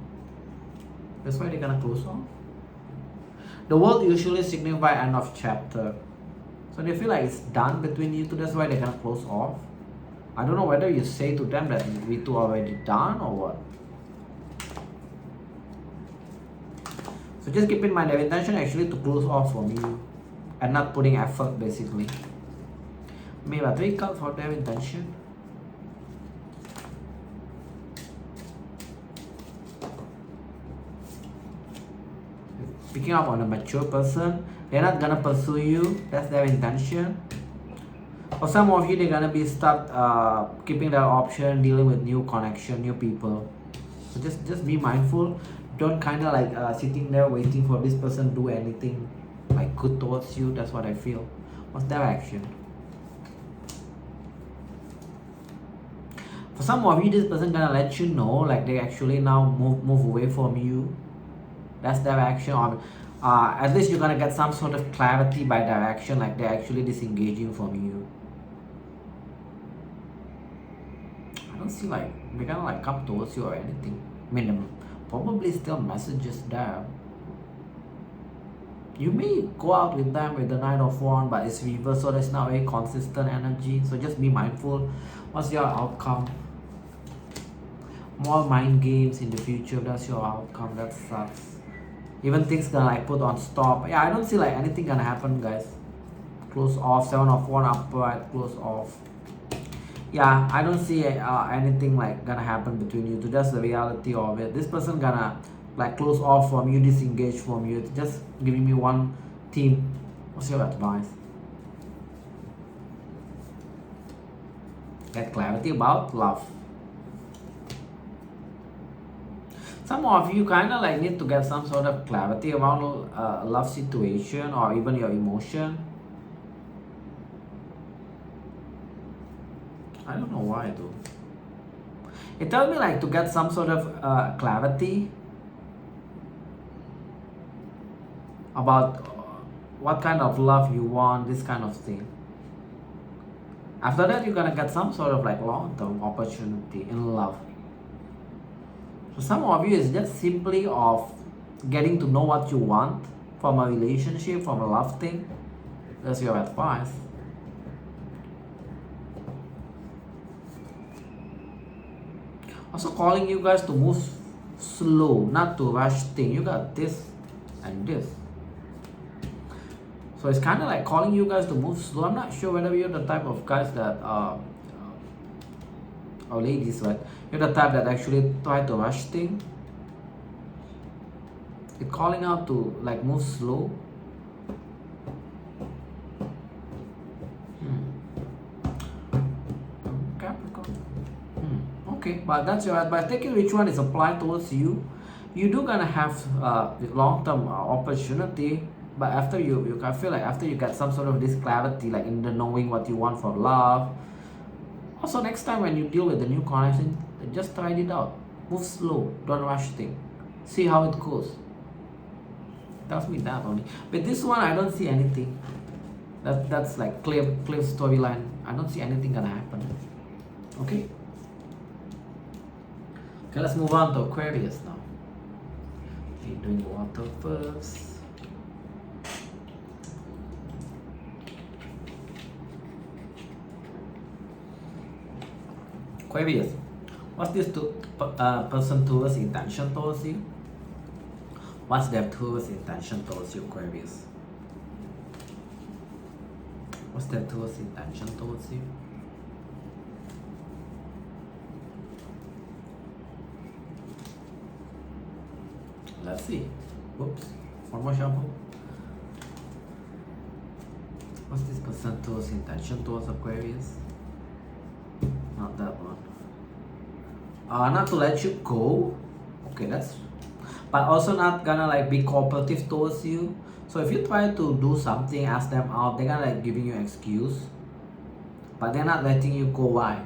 That's why they're gonna close off. The word usually signifies end of chapter. So they feel like it's done between you two, that's why they're gonna close off. I don't know whether you say to them that we two are already done or what. So just keep in mind their intention actually to close off from you and not putting effort basically. Maybe a 3 cards for their intention. Picking up on a mature person, they're not gonna pursue you. That's their intention. For some of you, they're gonna be stuck keeping their option, dealing with new connection, new people. So just be mindful. Don't kind of like sitting there waiting for this person to do anything like good towards you. That's what I feel. What's their action? For some of you, this person gonna let you know like they actually now move away from you. That's their action. Or at least you're gonna get some sort of clarity by their action, like they're actually disengaging from you. I don't see like they're gonna like come towards you or anything. I mean, probably still messages there. You may go out with them with the Knight of Wands, but it's reversed, so there's not very consistent energy. So just be mindful. What's your outcome? More mind games in the future. That's your outcome. That sucks. Even things gonna like put on stop. Yeah, I don't see like anything gonna happen, guys. Close off. 7 of Wands upright. Close off. Yeah, I don't see anything like gonna happen between you two. That's the reality of it. This person gonna like close off from you, disengage from you. It's just giving me one theme. What's your advice? Get clarity about love. Some of you kind of like need to get some sort of clarity around love situation or even your emotion. I don't know why though. It tells me like to get some sort of clarity about what kind of love you want, this kind of thing. After that, you're gonna get some sort of like long-term opportunity in love. So some of you is just simply of getting to know what you want from a relationship, from a love thing. That's your advice. Also calling you guys to move slow, not to rush things. You got this and this. So it's kind of like calling you guys to move slow. I'm not sure whether you're the type of guys that or ladies, right? You're the type that actually try to rush things. It's calling out to like move slow. Capricorn. Okay, but that's your advice. Taking which one is applied towards you. You do gonna have long-term opportunity, but after I feel like after you get some sort of this clarity, like in the knowing what you want for love. Also, next time when you deal with the new connection, just try it out. Move slow, don't rush things. See how it goes. Tells me that only. With this one, I don't see anything. That's like clear storyline. I don't see anything gonna happen. Okay. Okay, let's move on to Aquarius now. Okay, doing water first. Aquarius, what's this person towards intention towards you? What's their towards intention towards you, Aquarius? What's their towards intention towards you? Let's see. Whoops. One more shuffle. What's this person towards intention towards Aquarius? Not that one. Not to let you go. Okay, that's. But also not gonna like be cooperative towards you. So if you try to do something, ask them out, they're gonna like giving you an excuse. But they're not letting you go. Why?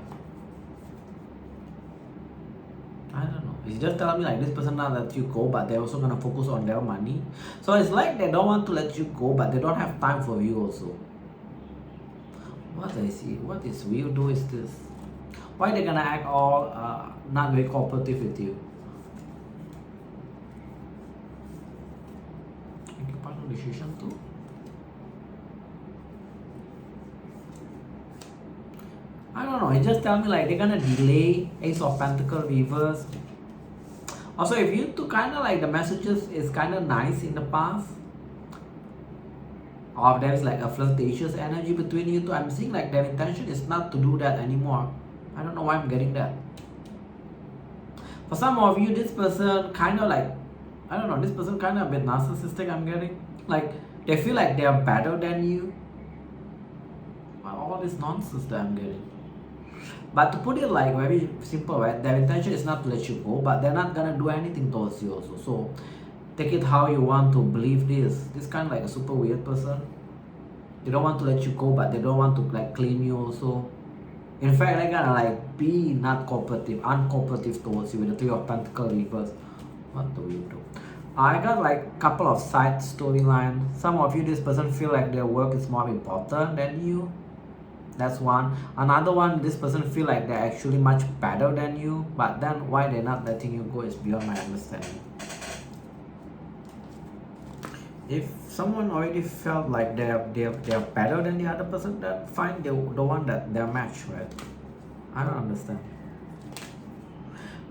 I don't know. It's just telling me like this person not let you go, but they're also gonna focus on their money. So it's like they don't want to let you go, but they don't have time for you also. What I see, what is weirdo is this? Why they gonna act all not very cooperative with you? Decision too. I don't know. It just tell me like they're gonna delay. Ace of Pentacles reverse. Also, if you two kind of like the messages is kind of nice in the past, or there's like a flirtatious energy between you two, I'm seeing like their intention is not to do that anymore. I don't know why I'm getting that. For some of you, this person kind of like, I don't know, this person kind of a bit narcissistic, I'm getting. Like, they feel like they are better than you. All this nonsense that I'm getting. But to put it like very simple, right? Their intention is not to let you go, but they're not gonna do anything towards you also. So, take it how you want to believe this. This kind of like a super weird person. They don't want to let you go, but they don't want to like claim you also. In fact, they're gonna like be not cooperative, uncooperative towards you with the Three of Pentacles reverse. What do we do? I got like a couple of side storylines. Some of you, this person feel like their work is more important than you. That's one. Another one, this person feel like they're actually much better than you. But then why they're not letting you go is beyond my understanding. If someone already felt like they're better than the other person, then fine, the one that they're matched with. I don't understand.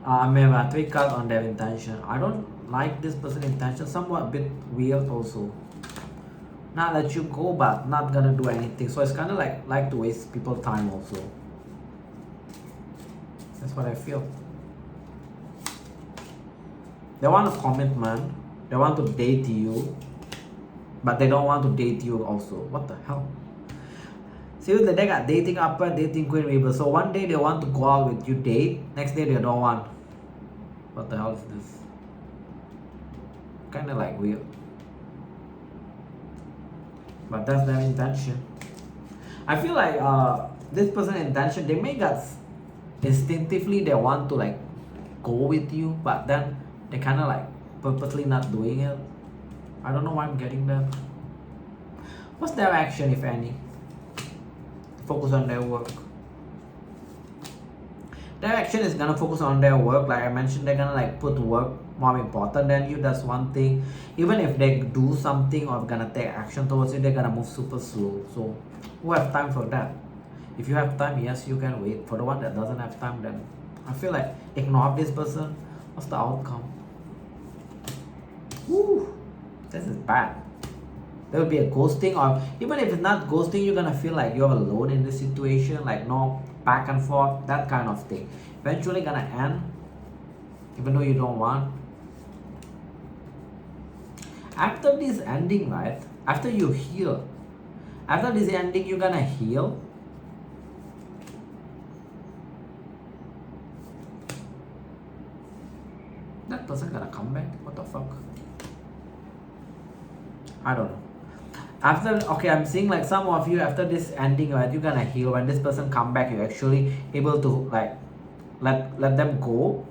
I may have 3 cards on their intention. I don't like this person's intention, somewhat a bit weird also. Not let you go, but not gonna do anything. So it's kind of like to waste people's time also. That's what I feel. They want a commitment. They want to date you, but they don't want to date you also. What the hell? See, they got dating upper, dating queen river. So one day they want to go out with you, date. Next day they don't want. What the hell is this? Kind of like weird, but that's their intention. I feel like this person's intention, they may got instinctively they want to like go with you, but then they kind of like purposely not doing it. I don't know why I'm getting that. What's their action, if any? Focus on their work. Their action is gonna focus on their work. Like I mentioned, they're gonna like put work more important than you. That's one thing. Even if they do something or gonna take action towards you, they're gonna move super slow. So who have time for that? If you have time, yes, you can wait. For the one that doesn't have time, then I feel like ignore this person? What's the outcome? Woo, this is bad. There will be a ghosting, or even if it's not ghosting, you're gonna feel like you're alone in this situation, like no back and forth, that kind of thing. Eventually gonna end, even though you don't want. After this ending, right? After you heal, after this ending, you're gonna heal. That person gonna come back? What the fuck? I don't know. After, okay, I'm seeing like some of you, after this ending, right, you're gonna heal. When this person come back, you're actually able to like let them go.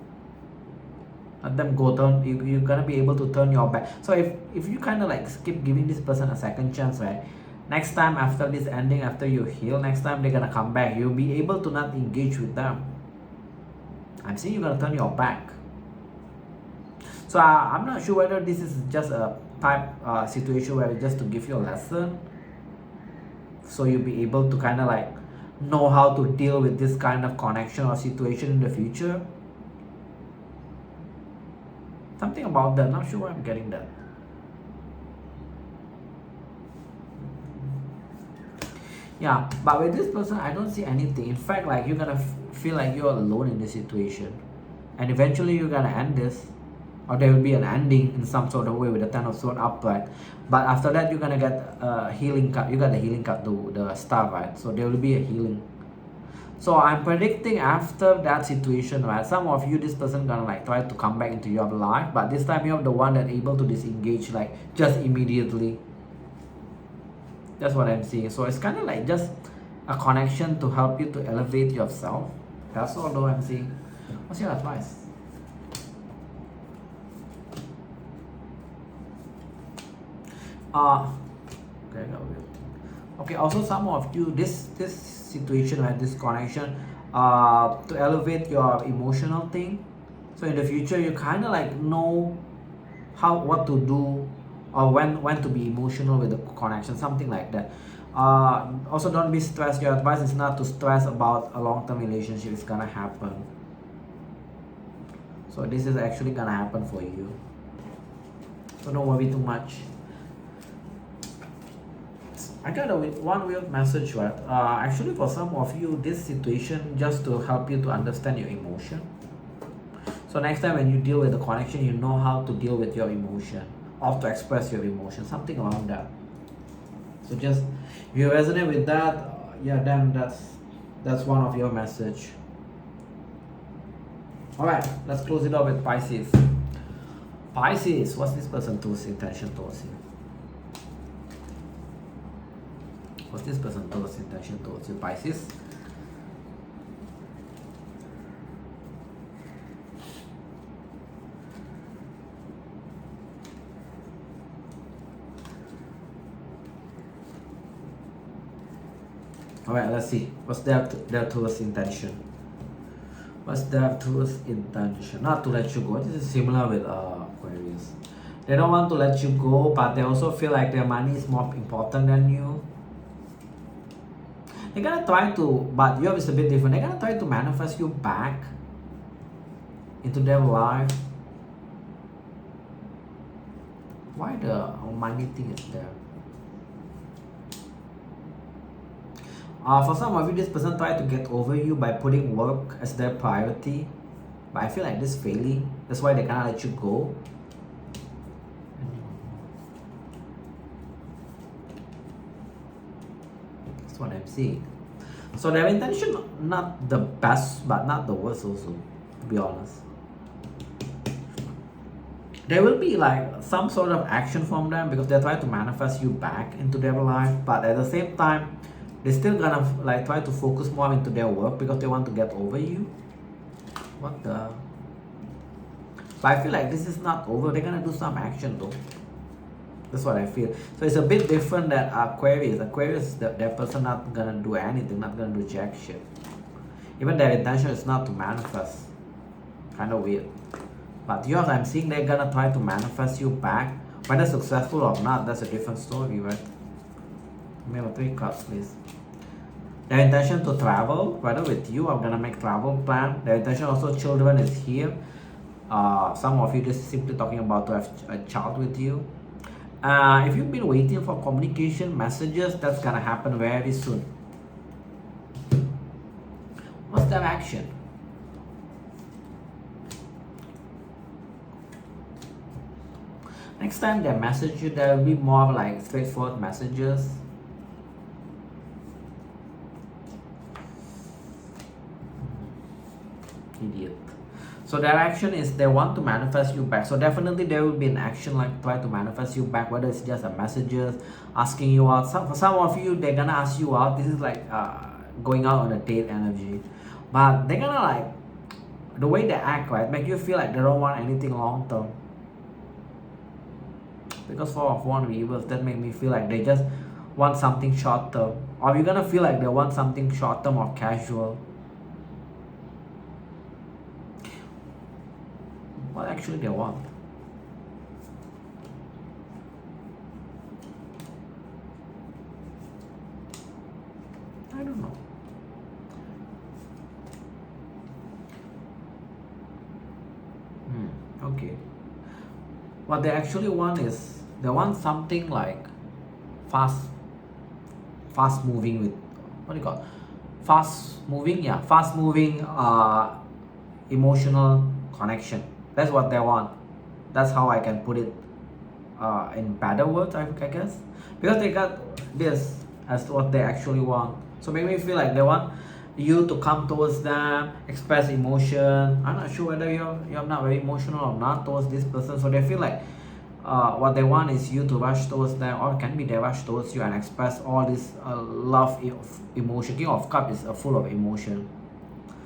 Let them go. You're gonna be able to turn your back. So if you kind of like keep giving this person a second chance, right, next time after this ending, after you heal, next time they're gonna come back, you'll be able to not engage with them. I'm seeing you're gonna turn your back. So I'm not sure whether this is just a type situation where it's just to give you a lesson, so you'll be able to kind of like know how to deal with this kind of connection or situation in the future. Something about that, not sure why I'm getting that. Yeah, but with this person, I don't see anything. In fact, like you're gonna feel like you're alone in this situation, and eventually you're gonna end this, or there will be an ending in some sort of way with the Ten of Swords upright. But after that, you're gonna get a healing card. You got the healing card, the star, right? So there will be a healing. So I'm predicting after that situation, right, some of you, this person gonna like try to come back into your life, but this time you're the one that able to disengage like just immediately. That's what I'm seeing. So it's kind of like just a connection to help you to elevate yourself. That's all though I'm seeing. What's your advice? Okay, also some of you, this situation, right, this connection, to elevate your emotional thing. So in the future, you kind of like know what to do, or when to be emotional with the connection, something like that. Also, don't be stressed. Your advice is not to stress about a long-term relationship. It's gonna happen. So this is actually gonna happen for you. So don't worry too much. I got one weird message, right? Actually, for some of you, this situation just to help you to understand your emotion. So next time when you deal with the connection, you know how to deal with your emotion, or to express your emotion, something around that. So just, if you resonate with that, yeah, then that's one of your message. All right, let's close it up with Pisces. Pisces, what's this person's intention towards you? What's this person's intention towards you, Pisces? Alright, let's see. What's their Taurus intention? What's their Taurus intention? Not to let you go. This is similar with Aquarius. They don't want to let you go, but they also feel like their money is more important than you. They're gonna try to, but yours is a bit different. They're gonna try to manifest you back into their life. Why the money thing is there? For some of you, this person tried to get over you by putting work as their priority, but I feel like this is failing. That's why they cannot let you go. That's what I'm seeing. So their intention, not the best, but not the worst also, to be honest. There will be like some sort of action from them because they're trying to manifest you back into their life, but at the same time, they're still gonna like try to focus more into their work because they want to get over you. What the? But I feel like this is not over. They're gonna do some action though. That's what I feel. So it's a bit different than Aquarius. Aquarius, that person not gonna do anything, not gonna do jack shit. Even their intention is not to manifest. Kind of weird. But yours, I'm seeing they're gonna try to manifest you back. Whether successful or not, that's a different story, right? Maybe 3 cards, please. Their intention to travel, whether with you, I'm gonna make travel plan. Their intention also, children is here. Some of you just simply talking about to have a child with you. If you've been waiting for communication messages, that's gonna happen very soon. What's their action? Next time they message you, there will be more like straightforward messages. Idiot. So their action is they want to manifest you back. So definitely there will be an action like try to manifest you back, whether it's just a messages, asking you out. For some of you, they're gonna ask you out. This is like going out on a date energy. But they're gonna like, the way they act, right, make you feel like they don't want anything long term. Because 4 of Wands reverse, that make me feel like they just want something short term. Or you're gonna feel like they want something short term or casual. What actually they want? I don't know. Okay. What they actually want is they want something like fast moving with, what do you call it? Fast moving emotional connection. That's what they want. That's how I can put it in better words, I guess, because they got this as what they actually want. So make me feel like they want you to come towards them, express emotion. I'm not sure whether you're not very emotional or not towards this person. So they feel like what they want is you to rush towards them, or it can be they rush towards you and express all this love, emotion. King of Cups is full of emotion.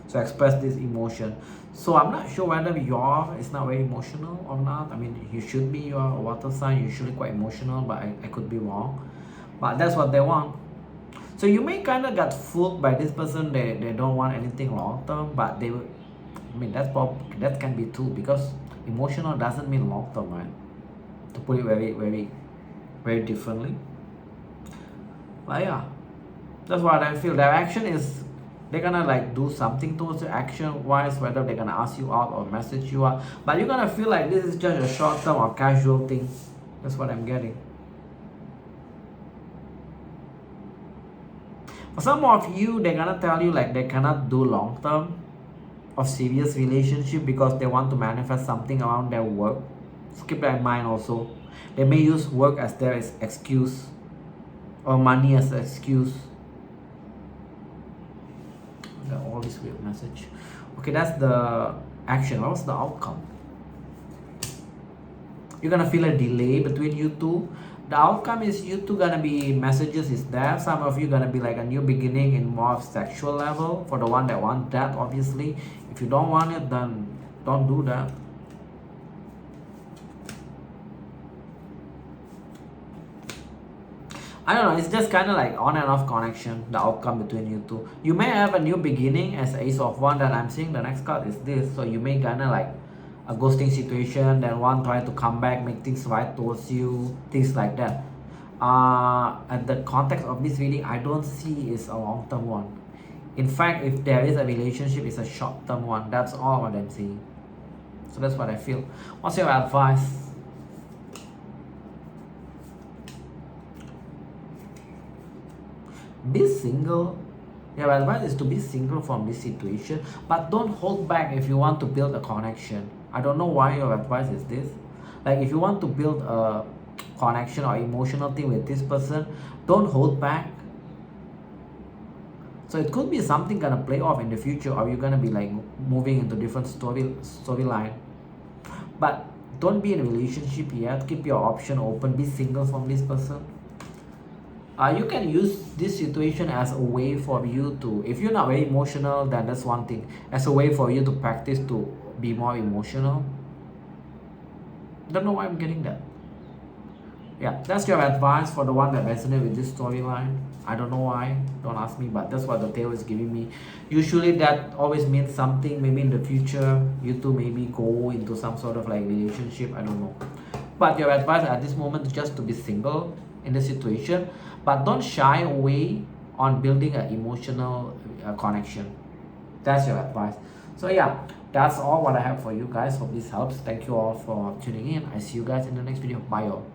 So express this emotion. So I'm not sure whether your is not very emotional or not. I mean, you should be, you're a water sign, usually quite emotional, but I could be wrong. But that's what they want. So you may kind of get fooled by this person. They don't want anything long term, but they, I mean, that can be true, because emotional doesn't mean long term, right? To put it very, very, very differently. But yeah, that's what I feel. Their action is they're gonna like do something towards you action wise, whether they're gonna ask you out or message you out, but you're gonna feel like this is just a short term or casual thing. That's what I'm getting. For some of you, they're gonna tell you like they cannot do long term of serious relationship because they want to manifest something around their work. So keep that in mind also. They may use work as their excuse, or money as an excuse. All this weird message. Okay, that's the action. What's the outcome? You're gonna feel a delay between you two. The outcome is you two gonna be messages is there. Some of you gonna be like a new beginning in more of sexual level. For the one that want that, obviously. If you don't want it, then don't do that. I don't know, it's just kind of like on and off connection, the outcome between you two. You may have a new beginning as Ace of Wands, and I'm seeing the next card is this. So you may kind of like a ghosting situation, then one try to come back, make things right towards you, things like that. And the context of this reading, I don't see is a long-term one. In fact, if there is a relationship, it's a short-term one. That's all what I'm seeing. So that's what I feel. What's your advice? Be single. Your advice is to be single from this situation, but don't hold back if you want to build a connection. I don't know why your advice is this. Like if you want to build a connection or emotional thing with this person, don't hold back. So it could be something gonna play off in the future, or you're gonna be like moving into different storyline. But don't be in a relationship yet. Keep your option open. Be single from this person. You can use this situation as a way for you to, if you're not very emotional, then that's one thing, as a way for you to practice to be more emotional. Don't know why I'm getting that. Yeah, that's your advice for the one that resonates with this storyline. I don't know why, don't ask me, but that's what the tarot is giving me. Usually that always means something, maybe in the future, you two maybe go into some sort of like relationship, I don't know. But your advice at this moment is just to be single in the situation. But don't shy away on building an emotional connection. That's your advice. So yeah, that's all what I have for you guys. Hope this helps. Thank you all for tuning in. I see you guys in the next video. Bye all.